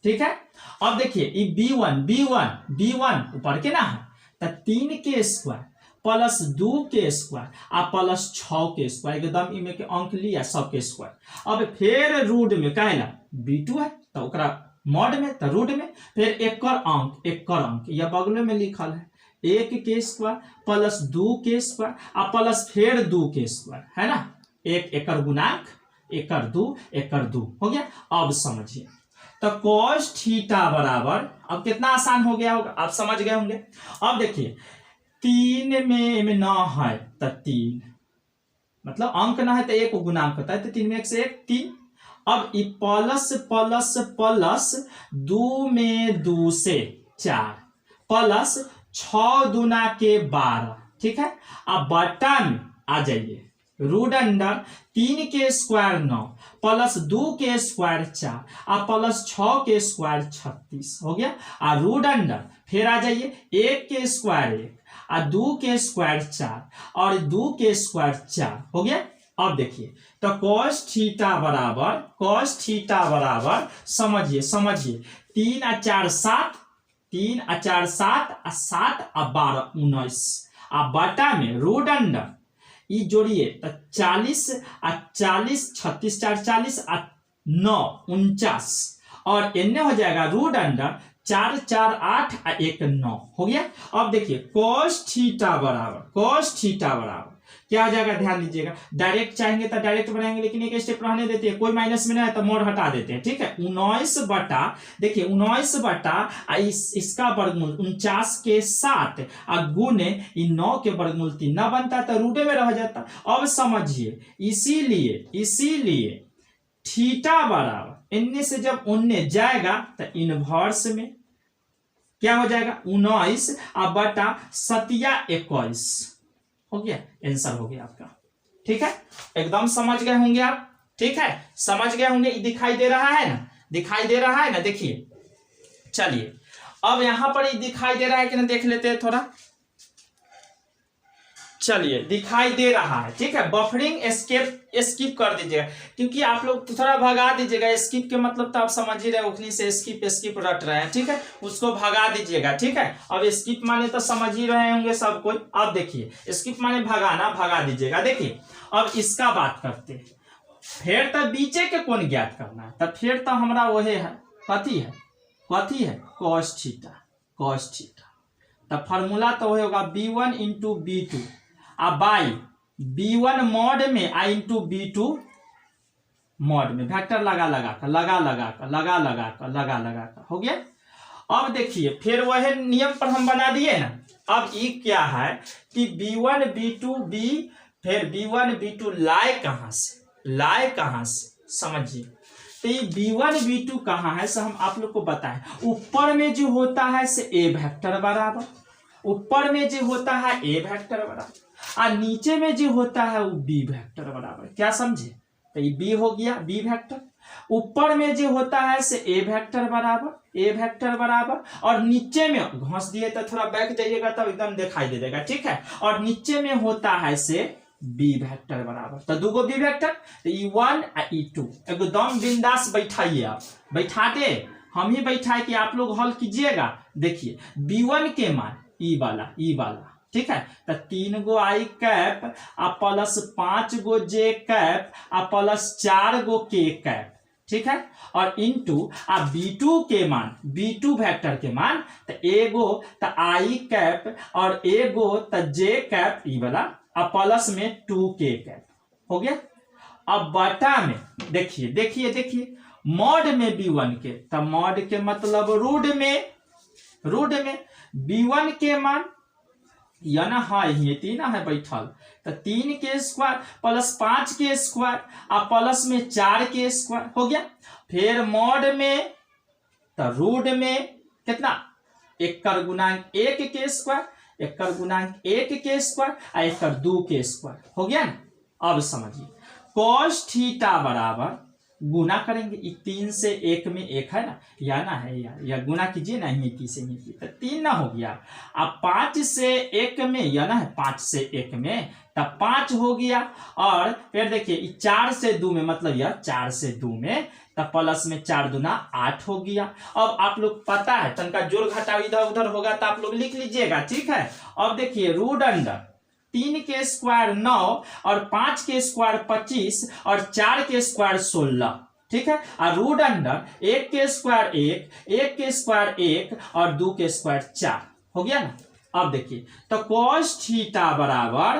ठीक है, अब देखिए ये B1 ऊपर के ना है तो 3K square plus 2K square और प्लस 6K स्क्वायर, एकदम इनमें के अंक लिया सबके स्क्वायर। अब फिर रूट में कहला B2 है तो ओकरा मॉड में तो रूट में, फिर एक अंक यह बगल में लिखल है 1K square plus 2K square और प्लस फिर 2K स्क्वायर है ना। एक एकर गुणांक एकर 2 हो गया। अब समझिए तो cos थीटा बराबर, अब कितना आसान हो गया होगा, आप समझ गए होंगे। अब देखिए 3 में न है तो 3, मतलब अंक ना है तो एक गुणांक होता है, तो 3 में 1 से 1 3। अब प्लस प्लस प्लस 2 में 2 से 4 प्लस 6 दूना के 12। ठीक है, अब बटा में आ जाइए root under 3K square 9 plus 2K square 4 और प्लस 6K स्क्वायर 36। हो गया। और रूट अंडर फिर आ जाइए 1K स्क्वायर 1 और 2K स्क्वायर 4 और 2K स्क्वायर 4। हो गया। अब देखिए तो cos थीटा बराबर समझिए 3 और 4 7 और 7 और 12 19 और बटा में रूट अंडर ये जोड़िए तो 40 और 40 36 4 40 और 9 49 और इन्हें हो जाएगा रूट अंडर 4 4 8 और 1 9। हो गया। अब देखिए cos थीटा बराबर क्या हो जाएगा, ध्यान दीजिएगा। डायरेक्ट चाहेंगे तो डायरेक्ट बनाएंगे, लेकिन एक स्टेप रहने देते हैं, कोई माइनस में ना है तो मोड़ हटा देते हैं। ठीक है, 19 बटा देखिए 19 बटा इसका वर्गमूल 49 के 7 और गुने 9 के वर्गमूल 3 ना बनता तो रूटे में रह जाता। अब समझिए इसीलिए थीटा बराबर इनमें से जब उनने जाएगा तो इनवर्स में क्या हो जाएगा 19 और बटा 21। हो गया, आंसर हो गया आपका। ठीक है, एकदम समझ गए होंगे आप। ठीक है, समझ गए होंगे। दिखाई दे रहा है ना, देखिए। चलिए अब यहां पर ये दिखाई दे रहा है कि ना, देख लेते हैं थोड़ा। चलिए दिखाई दे रहा है। ठीक है, बफरिंग स्किप कर दीजिएगा, क्योंकि आप लोग थोड़ा भगा दीजिएगा। स्किप के मतलब तो आप समझ ही रहे, उखनी से स्किप रट रहे हैं। ठीक है, उसको भगा दीजिएगा। ठीक है, अब स्किप माने तो समझ ही रहे होंगे सब कोई। अब देखिए स्किप माने भगा दीजिएगा। देखिए अब इसका बात करते हैं। फिर तो बीचे के कोण ज्ञात करना है, तब फिर तो हमारा वही है, कथी है cos थीटा। तब फॉर्मूला तो वही होगा B1 इंटू B2 अब बाई B1 मॉड में I इंटू B2 मॉड में, वेक्टर लगा कर। हो गया। अब देखिए फिर वह नियम पर हम बना दिए ना। अब ये क्या है कि B1 B2 लाए कहां से समझिए। तो ये B1 B2 कहां है, हम आप लोग को बताएं। ऊपर में जो होता है से A वेक्टर बराबर, और नीचे में जो होता है वो B वेक्टर बराबर। क्या समझे, तो ये B हो गया B वेक्टर। ऊपर में जो होता है से A वेक्टर बराबर, और नीचे में घुस दिए तो थोड़ा बैक जाइएगा तब एकदम दिखाई दे देगा। ठीक है, और नीचे में होता है से B वेक्टर बराबर। तो दूगो B वेक्टर, तो E1 और E2 एकदम बिंदास बैठाइए। आप बैठा दे, हम ही बैठाए कि आप लोग हल कीजिएगा। देखिए B1 के मान ई वाला। ठीक है, तो 3 गो I कैप और प्लस 5 गो J कैप और प्लस 4 गो K कैप। ठीक है, और इंटू B2 के मान, B2 वेक्टर के मान तो एगो तो I कैप और एगो तो J कैप ई वाला और प्लस में 2K कैप। हो गया। अब बटा में देखिए देखिए देखिए मॉड में b1 के, तब मॉड के मतलब रूट में b1 के मान या ना हाँ ये 3 है बैठल, तो 3 के स्क्वायर प्लस 5 के स्क्वायर और प्लस में 4 के स्क्वायर हो गया। फिर मॉड में तो रूट में कितना 1 कर गुणांक 1 के स्क्वायर, 1 कर गुणांक 1 के स्क्वायर और 1 कर 2 के स्क्वायर हो गया ना। अब समझिए कॉस थीटा बराबर गुना करेंगे, 3 से 1 में 1 है ना, या ना है या गुना कीजिए ना, ही से ही तो 3 ना हो गया। अब 5 से 1 में या ना है, 5 से 1 में तब 5 हो गया। और फिर देखिए 4 से 2 में मतलब यह 4 से 2 में तब प्लस में 4 दूना 8 हो गया। अब आप लोग पता है तनका जोड़ घटाव इधर उधर होगा तो आप लोग लिख लीजिएगा, ठीक है। अब देखिए रूट अंडर 3 के स्क्वायर 9 और 5 के स्क्वायर 25 और 4 के स्क्वायर 16, ठीक है। और रूट अंडर 1 के स्क्वायर 1 के स्क्वायर 1 और 2 के स्क्वायर 4 हो गया ना। अब देखिए तो कॉस थीटा बराबर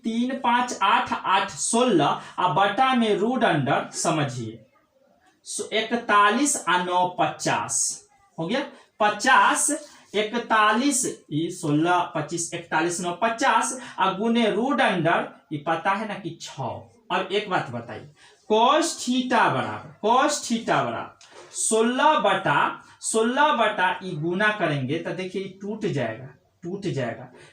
3 5 8 8 16 और बटा में रूट अंडर समझिए 41 और 9 50 हो गया। 50 41 16 25 41 9 50 और गुने रूट अंडर ये पता है ना कि 6। अब एक बात बताइए कॉस थीटा बराबर 16 बटा ये गुना करेंगे तो देखिए ये टूट जाएगा।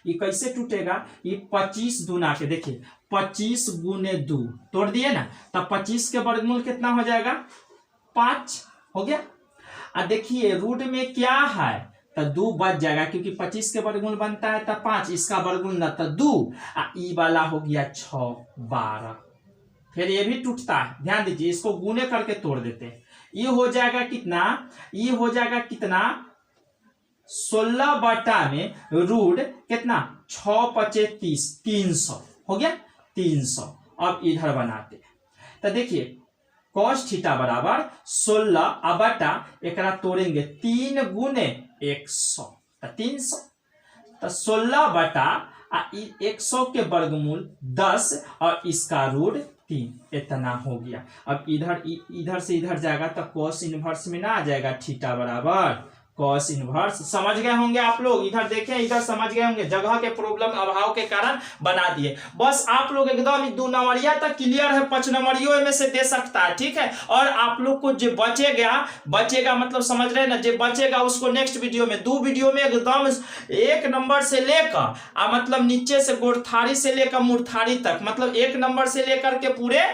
ये कैसे टूटेगा, ये 25 दूना के देखिए 25 गुने 2 तोड़ दिए ना, तब 25 के वर्गमूल कितना हो जाएगा 5 हो गया। और देखिए रूट में क्या है तो 2 बच जाएगा क्योंकि 25 के वर्गमूल बनता है तो 5, इसका वर्गमूल ना तो 2 ई वाला हो गया 6 12। फिर ये भी टूटता है, ध्यान दीजिए इसको गुने करके तोड़ देते हैं। ये हो जाएगा कितना 16 बटा में रूट कितना 6 5 30 300 हो गया 300। अब इधर बनाते हैं तो देखिए कॉस थीटा बराबर 16 बटा एकरा तोड़ेंगे 3 गुने 100 तो 300, तो 16 बटा 100 के वर्गमूल 10 और इसका रूट 3 इतना हो गया। अब इधर से इधर जाएगा तो कॉस इनवर्स में ना आ जाएगा थीटा बराबर कॉस इनवर्स। समझ गए होंगे आप लोग, इधर देखें इधर समझ गए होंगे, जगह के प्रॉब्लम अभाव के कारण बना दिए। बस आप लोग एकदम 2 नंबरिया तक क्लियर है, 5 नंबरियों में से दे सकता है, ठीक है। और आप लोग को जो बचेगा मतलब समझ रहे ना, जो बचेगा उसको नेक्स्ट वीडियो में 2 वीडियो में एकदम 1 नंबर से लेकर मतलब नीचे से गोरथारी से लेकर मूर्धारी तक, मतलब 1 नंबर से लेकर के पूरे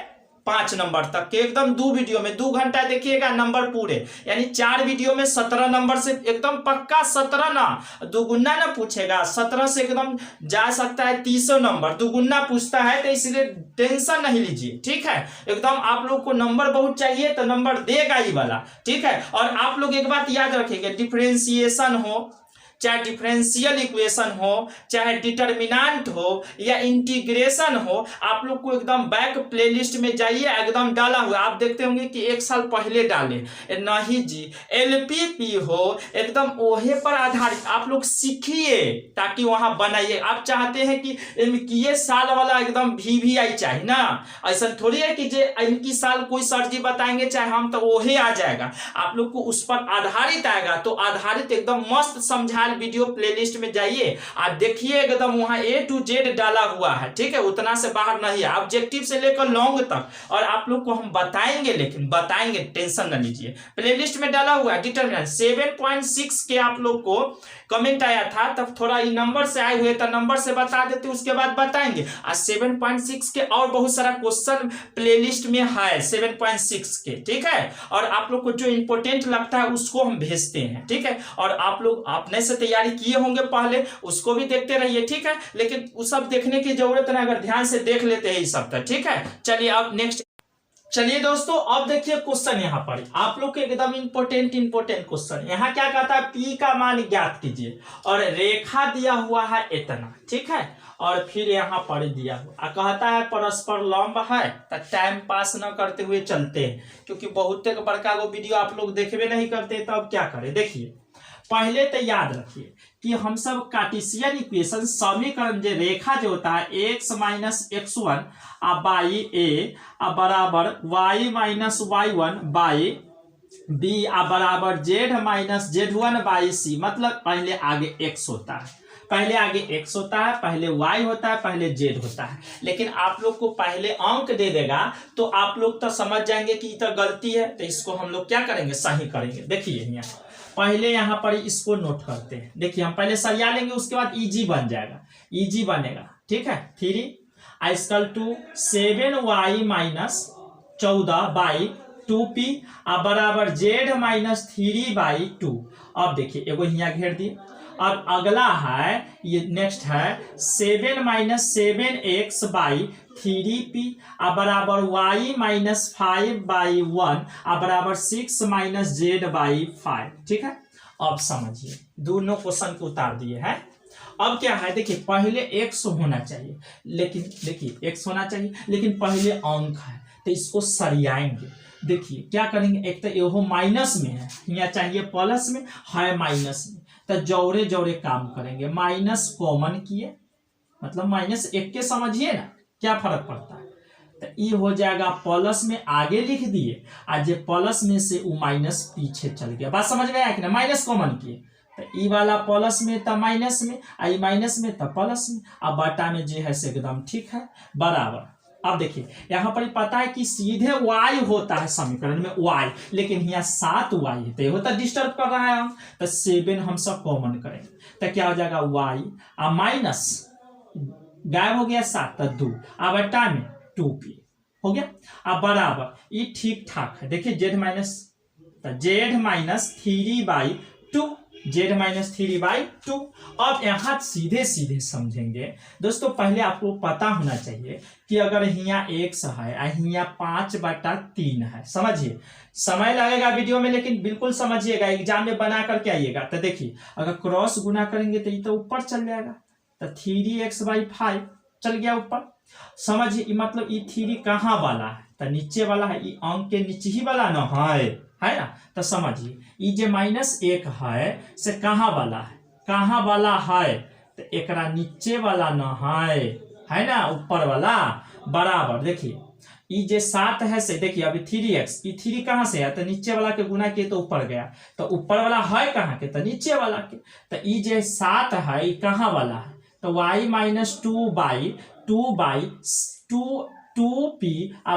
5 नंबर तक के एकदम 2 वीडियो में 2 घंटा देखिएगा नंबर पूरे, यानी 4 वीडियो में 17 नंबर से एकदम पक्का 17 ना, दुगुना ना पूछेगा, 17 से एकदम जा सकता है 30 नंबर, दुगुना पूछता है तो इसलिए टेंशन नहीं लीजिए, ठीक है। एकदम आप लोग को नंबर बहुत चाहिए तो नंबर देगा ही वाला, ठीक है। और आप लोग एक बात याद रखिएगा, डिफरेंशिएशन हो चाहे डिफरेंशियल इक्वेशन हो चाहे डिटर्मिनेंट हो या इंटीग्रेशन हो, आप लोग को एकदम बैक प्लेलिस्ट में जाइए, एकदम डाला हुआ आप देखते होंगे कि 1 साल पहले डाले, नहीं जी LPP हो एकदम ओहे पर आधारित आप लोग सीखिए ताकि वहां बनाइए। आप चाहते हैं कि इनकी साल वाला एकदम VVI चाहिए ना, ऐसा थोड़ी है कि जे इनकी साल कोई सर जी बताएंगे चाहे हम तो ओहे आ जाएगा, आप लोग को उस पर आधारित आएगा। तो आधारित एकदम मस्त समझा वीडियो प्लेलिस्ट में जाइए और देखिए एकदम वहां A to Z डाला हुआ है, ठीक है। उतना से बाहर नहीं है, ऑब्जेक्टिव से लेकर लॉन्ग तक, और आप लोग को हम बताएंगे, लेकिन बताएंगे टेंशन न लीजिए, प्लेलिस्ट में डाला हुआ है। डिटरमिनेंट 7.6 के आप लोग को कमेंट आया था, तब थोड़ा ये नंबर से आए हुए तो नंबर से बता देते, उसके बाद बताएंगे। आज 7.6 के और बहुत सारा क्वेश्चन प्लेलिस्ट में है 7.6 के, ठीक है। और आप लोग को जो इंपॉर्टेंट लगता है उसको हम भेजते हैं, ठीक है। और आप लोग अपने से तैयारी किए होंगे पहले, उसको भी देखते रहिए, ठीक है। लेकिन वो सब देखने की जरूरत नहीं, अगर ध्यान से देख लेते हैं ये सब तो, ठीक है। चलिए अब नेक्स्ट, चलिए दोस्तों अब देखिए क्वेश्चन यहाँ पर आप लोग के एकदम इंपॉर्टेंट क्वेश्चन। यहाँ क्या कहता है P का मान ज्ञात कीजिए और रेखा दिया हुआ है इतना, ठीक है। और फिर यहाँ पर दिया हुआ कहता है परस्पर लंब है, तो टाइम पास न करते हुए चलते हैं, क्योंकि बहुत बड़का वो वीडियो आप लोग देखबे नहीं करते, तो अब क्या करें। देखिए पहले तो याद रखिए कि हम सब कार्टेशियन इक्वेशन समीकरण जो रेखा जो होता है x minus x1 by A बराबर y minus y1 by B बराबर z minus z1 by C, मतलब पहले आगे x होता है, पहले आगे x होता है, पहले y होता है, पहले z होता है। लेकिन आप लोग को पहले अंक दे देगा तो आप लोग तो समझ जाएंगे कि तो गलती है, तो इसको हम लोग क्या करेंगे, सही करेंगे। देखिए यहाँ पहले यहाँ पर इसको नोट करते हैं। देखिए हम पहले सरिया लेंगे, उसके बाद इजी बन जाएगा, इजी बनेगा, ठीक है। 3 equal to 7y minus 14 by 2p बराबर z माइनस 3 बाई 2। अब देखिए एगो यहाँ घेर दिए। अब अगला है, ये नेक्स्ट है 7 माइनस 7x बाई 3p बराबर y माइनस 5 बाई 1 बराबर 6 माइनस z बाई 5, ठीक है। अब समझिए दोनों क्वेश्चन को उतार दिए हैं। अब क्या है, देखिए पहले x होना चाहिए, लेकिन देखिए x होना चाहिए लेकिन पहले अंक है, तो इसको सरियाएंगे। देखिए क्या करेंगे, एक तो ये माइनस में है, यहाँ चाहिए प्लस में, है माइनस में, तो जोड़े जोड़े काम करेंगे। माइनस कॉमन किए, मतलब माइनस एक के समझिए ना क्या फर्क पड़ता है, तो ये हो जाएगा प्लस में आगे लिख दिए, आज ये प्लस में से वो माइनस पीछे चल गया। बात समझ में आया कि ना, माइनस कॉमन किए तो ई वाला प्लस में तो माइनस में, आई माइनस में तो प्लस में, अब बाटा में जो है से एकदम ठीक है बराबर। अब देखिए यहाँ पर पता है कि सीधे y होता है समीकरण में y, लेकिन यहाँ 7y है तो ये होता डिस्टर्ब कर रहा है हम, तो 7 हम सब कॉमन करेंगे तो क्या हो जाएगा y माइनस गायब हो गया 7 तो 2 अब बटा में 2p हो गया। अब बराबर ये ठीक ठाक है। देखिए z minus 3 by 2, z minus 3 by 2। अब यहाँ सीधे सीधे समझेंगे दोस्तों। पहले आपको पता होना चाहिए कि अगर यहाँ x है यहाँ 5/3 है, समझिए समय लगेगा वीडियो में लेकिन बिल्कुल समझिएगा, एग्जाम में बना करके आइएगा। तो देखिए अगर क्रॉस गुना करेंगे तो ये तो ऊपर चल जाएगा, तो 3x/5 चल गया ऊपर। समझिए मतलब ये 3 कहाँ वाला है, तो नीचे वाला है, ये अंक के नीचे ही वाला ना है ना। तो समझिए ये जो -1 है से कहाँ वाला है, कहाँ वाला है, तो एकरा नीचे वाला न है ना, ऊपर वाला बराबर। देखिए ये जो 7 है से देखिए अभी 3x, ये 3 कहाँ से है, तो नीचे वाला के गुना किए तो ऊपर गया, तो ऊपर वाला है कहाँ के, तो नीचे वाला के। तो ये जो 7 है ये कहाँ वाला है, तो y minus 2 by 2p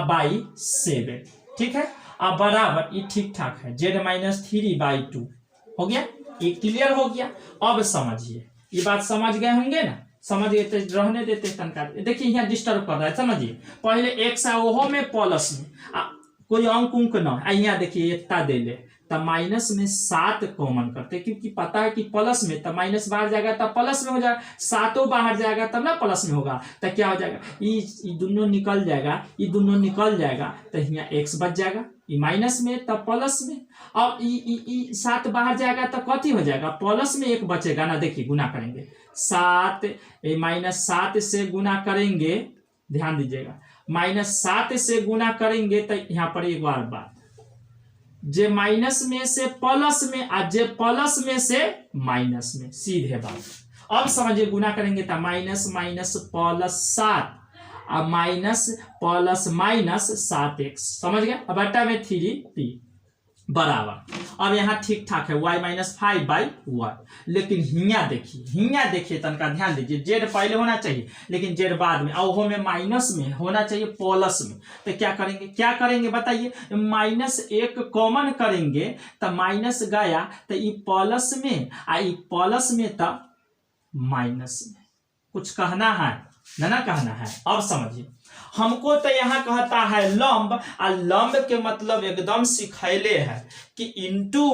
by 7, ठीक है। अब बराबर ये ठीक ठाक है, z माइनस 3 बाई 2 हो गया, ये क्लियर हो गया। अब समझिए ये बात समझ गए होंगे ना, समझ गए तो रहने देते तनका। देखिए यहाँ डिस्टर्ब कर रहा है, समझिए पहले x है ओहो में प्लस में कोई अंक उंक न है, यहाँ देखिए इतना दे ले तो माइनस में 7 कॉमन करते, क्योंकि पता है कि प्लस में तो माइनस बाहर जाएगा तब प्लस में हो जाएगा, 7 बाहर जाएगा तब ना प्लस में होगा, तो क्या हो जाएगा ये दोनों निकल जाएगा, ये दोनों निकल जाएगा, तो यहाँ x बच जाएगा, ये माइनस में तब प्लस में। अब 7 बाहर जाएगा तो कथी हो जाएगा, प्लस में 1 बचेगा ना। देखिए गुना करेंगे 7 -7 से गुना करेंगे, ध्यान दीजिएगा -7 से गुना करेंगे तो यहाँ पर एक बार बात, जे माइनस में से प्लस में आ जे प्लस में से माइनस में, सीधे बात। अब समझिए गुना करेंगे तो माइनस माइनस प्लस 7 अब माइनस प्लस माइनस 7x, समझ गए। अब बटा में 3p बराबर। अब यहाँ ठीक ठाक है y माइनस 5/1, लेकिन हिया देखिए तनका ध्यान दीजिए, z पहले होना चाहिए लेकिन z बाद में, और वो में माइनस में होना चाहिए प्लस में। तो क्या करेंगे बताइए, -1 कॉमन करेंगे तो माइनस गया तो ये प्लस में, आई प्लस में तो माइनस में। कुछ कहना है ना कहना है। अब समझिए हमको तो यहाँ कहता है लंब, और लंब के मतलब एकदम सिखैले है कि इंटू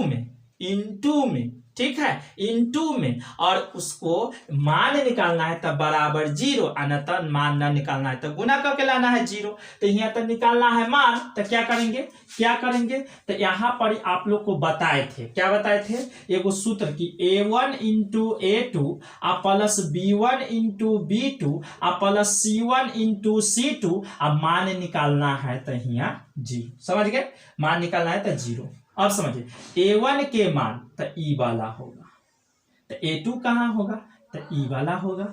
में, ठीक है, इंटू में, और उसको मान निकालना है तो बराबर 0, अनतन मान ना निकालना है तो गुना करके लाना है 0। तो यहाँ तो निकालना है मान, तो क्या करेंगे तो यहाँ पर आप लोग को बताए थे, क्या बताए थे, एगो सूत्र की a1 into a2 plus b1 into b2 plus c1 into c2, अब मान निकालना है तो यहाँ 0, समझ गए, मान निकालना है तो 0। अब समझिए a1 के मान तो ई वाला होगा, तो A2 कहाँ होगा, तो ई वाला होगा।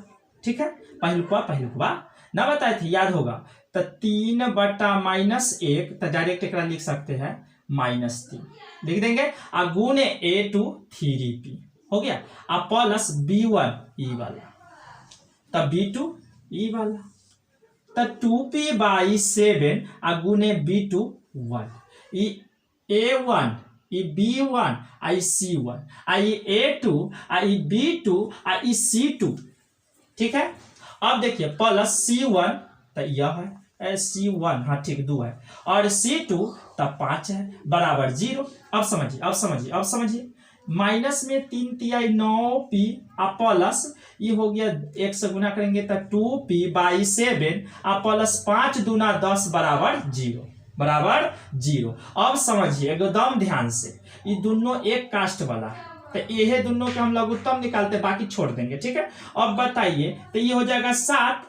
ठीक है, पहलुकवा ना बताए थे, याद होगा। तो 3/-1 तो डायरेक्ट एक लिख सकते हैं -3 लिख देंगे। आ गुने A2 3p हो गया, आ प्लस B1 ई वाला, तब B2 ई वाला, तब 2p/7 आ गुने B2 1, ई A1 ई B1 आई C1 आई A2 आई B2 आई C2। ठीक है, अब देखिए प्लस C1 तो यह है C1, हाँ ठीक 2 है, और C2 तब 5 है बराबर 0। अब समझिए माइनस में 3 तिहाई 9p आ प्लस ये हो गया 1 से गुना करेंगे तो 2p/7 आ प्लस 5 दूना 10 बराबर 0। अब समझिए एकदम ध्यान से, ये दोनों एक कास्ट वाला है, तो ये दोनों के हम लघुत्तम निकालते, बाकी छोड़ देंगे। ठीक है, अब बताइए, तो ये हो जाएगा 7,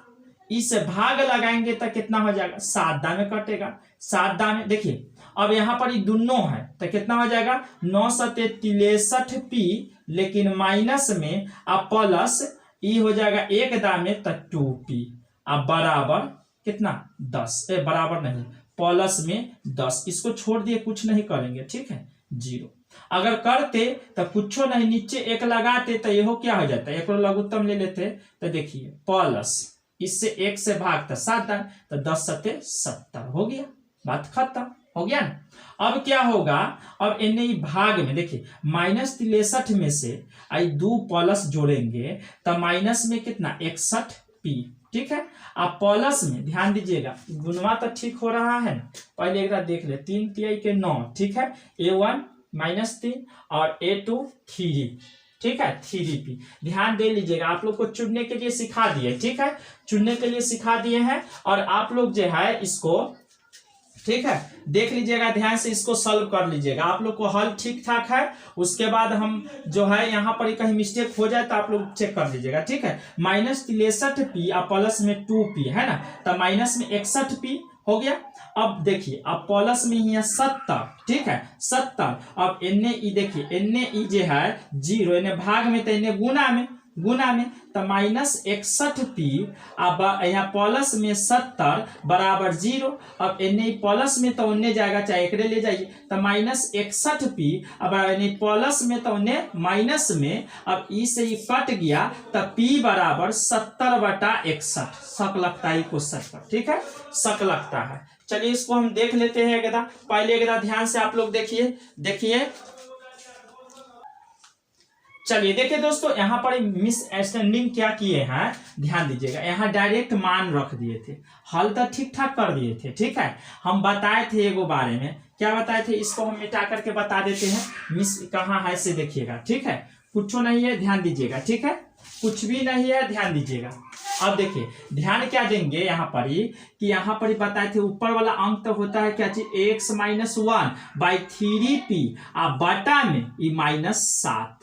इससे भाग लगाएंगे तो कितना हो जाएगा, 7 दामे कटेगा, 7 दामे देखिए। अब यहाँ पर ये दोनों है तो कितना हो जाएगा 9 सते 63p, लेकिन माइनस में अब प्लस ई हो जाएगा 1 दामे तो 2p, अब बराबर कितना 10, बराबर नहीं प्लस में 10, इसको छोड़ दिए कुछ नहीं करेंगे। ठीक है, 0 अगर करते तो कुछ नहीं, नीचे 1 लगाते तो यह क्या हो जाता है, एक लघुत्तम ले लेते तो देखिए प्लस इससे 1 से भागता 7 तो 10 सते 70 हो गया, बात खत्म हो गया ना। अब क्या होगा, अब इन्हें भाग में देखिए -63 में से आई 2 प्लस जोड़ेंगे तो माइनस में कितना 61p। ठीक है, आप प्लस में ध्यान दीजिएगा, गुणवा तो ठीक हो रहा है ना, पहले एक बार देख ले, 3 तिहाई के 9। ठीक है, A1 -3 और A2 3, ठीक है 3p। ध्यान दे लीजिएगा, आप लोग को चुनने के लिए सिखा दिए। ठीक है, चुनने के लिए सिखा दिए हैं, और आप लोग जो है इसको ठीक है देख लीजिएगा ध्यान से, इसको सॉल्व कर लीजिएगा। आप लोग को हल ठीक ठाक है, उसके बाद हम जो है यहाँ पर कहीं मिस्टेक हो जाए तो आप लोग चेक कर लीजिएगा। ठीक है, -63p और प्लस में 2p है ना, तो माइनस में 61p हो गया। अब देखिए, अब प्लस में ही है 70। ठीक है, 70। अब एने ई देखिए, एने ई जो है 0, एने भाग में तो एने गुना में तो -61p, अब यहाँ प्लस में 70 बराबर 0। अब एने प्लस में तो उन्ने जाएगा, चाहे एक ले जाइए, तो -61p, अब एने प्लस में तो उन्ने माइनस में, अब ई से ही कट गया तो p बराबर 70/61। शक लगता है क्वेश्चन पर। ठीक है, शक लगता है। चलिए इसको हम देख लेते हैं एकदा, पहले एकदा ध्यान से आप लोग देखिए। चलिए देखिए दोस्तों, यहाँ पर मिसअंडरस्टैंडिंग क्या किए हैं, ध्यान दीजिएगा। यहाँ डायरेक्ट मान रख दिए थे, हल तो ठीक ठाक कर दिए थे। ठीक है, हम बताए थे एगो बारे में, क्या बताए थे, इसको हम मिटा करके बता देते हैं, मिस कहाँ है से देखिएगा। ठीक है, कुछ नहीं है, ध्यान दीजिएगा। ठीक है, कुछ भी नहीं है, ध्यान दीजिएगा। अब देखिए ध्यान क्या देंगे यहाँ पर ही, कि यहाँ पर ही बताए थे ऊपर वाला अंक तो होता है क्या चीज, x-1/3p, बटा में ई -7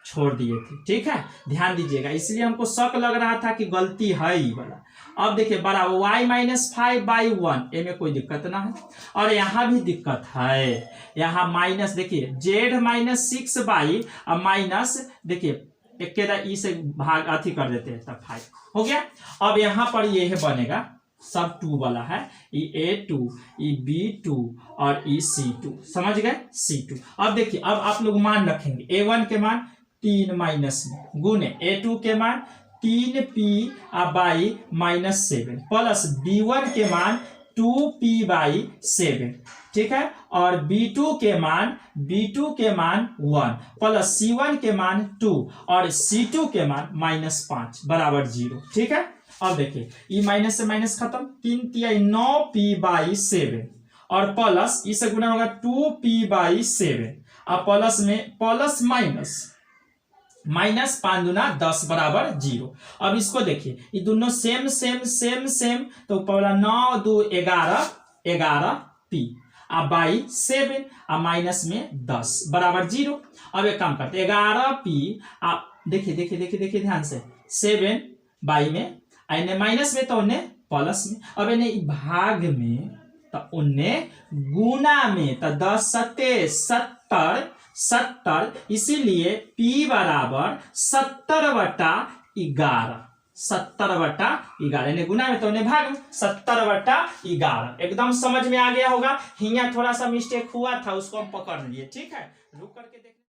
छोड़ दिए थे। ठीक है, ध्यान दीजिएगा, इसलिए हमको शक लग रहा था कि गलती है ये वाला। अब देखिए बराबर y-5/1, में कोई दिक्कत ना है, और यहाँ भी दिक्कत है, यहाँ माइनस देखिए z-6 माइनस देखिए एक ई से भाग अथी कर देते हैं तब 5 हो गया। अब यहाँ पर ये है बनेगा सब 2 वाला है, ई A2 ई B2 और ई C2, समझ गए C2। अब देखिए, अब आप लोग मान रखेंगे, A1 के मान 3 माइनस में गुने A2 के मान 3p/-7 प्लस B1 के मान 2p/7। ठीक है, और B2 के मान 1 प्लस C1 के मान 2 और C2 के मान -5 बराबर 0। ठीक है, अब देखिए ई माइनस से माइनस खत्म, 3 तिहाई 9p/7 और प्लस इसे गुना होगा 2p/7, अब प्लस में प्लस माइनस 5 दूना 10 बराबर 0। अब इसको देखिए, ये दोनों सेम, तो ऊपर वाला 9 2 11p बाई 7 माइनस में 10 बराबर 0। अब एक काम करते 11p, देखिए ध्यान से, 7 बाई में इन्हें माइनस में तो उन्हें प्लस में, अब इन्हें भाग में तो उन्हें गुना में, तो 10 सते 70 70, इसीलिए P बराबर 70/11, 70/11 यानी गुना में तो उन्हें भाग में 70/11 एकदम समझ में आ गया होगा। हियां थोड़ा सा मिस्टेक हुआ था, उसको हम पकड़ लिए। ठीक है, रुक करके देख।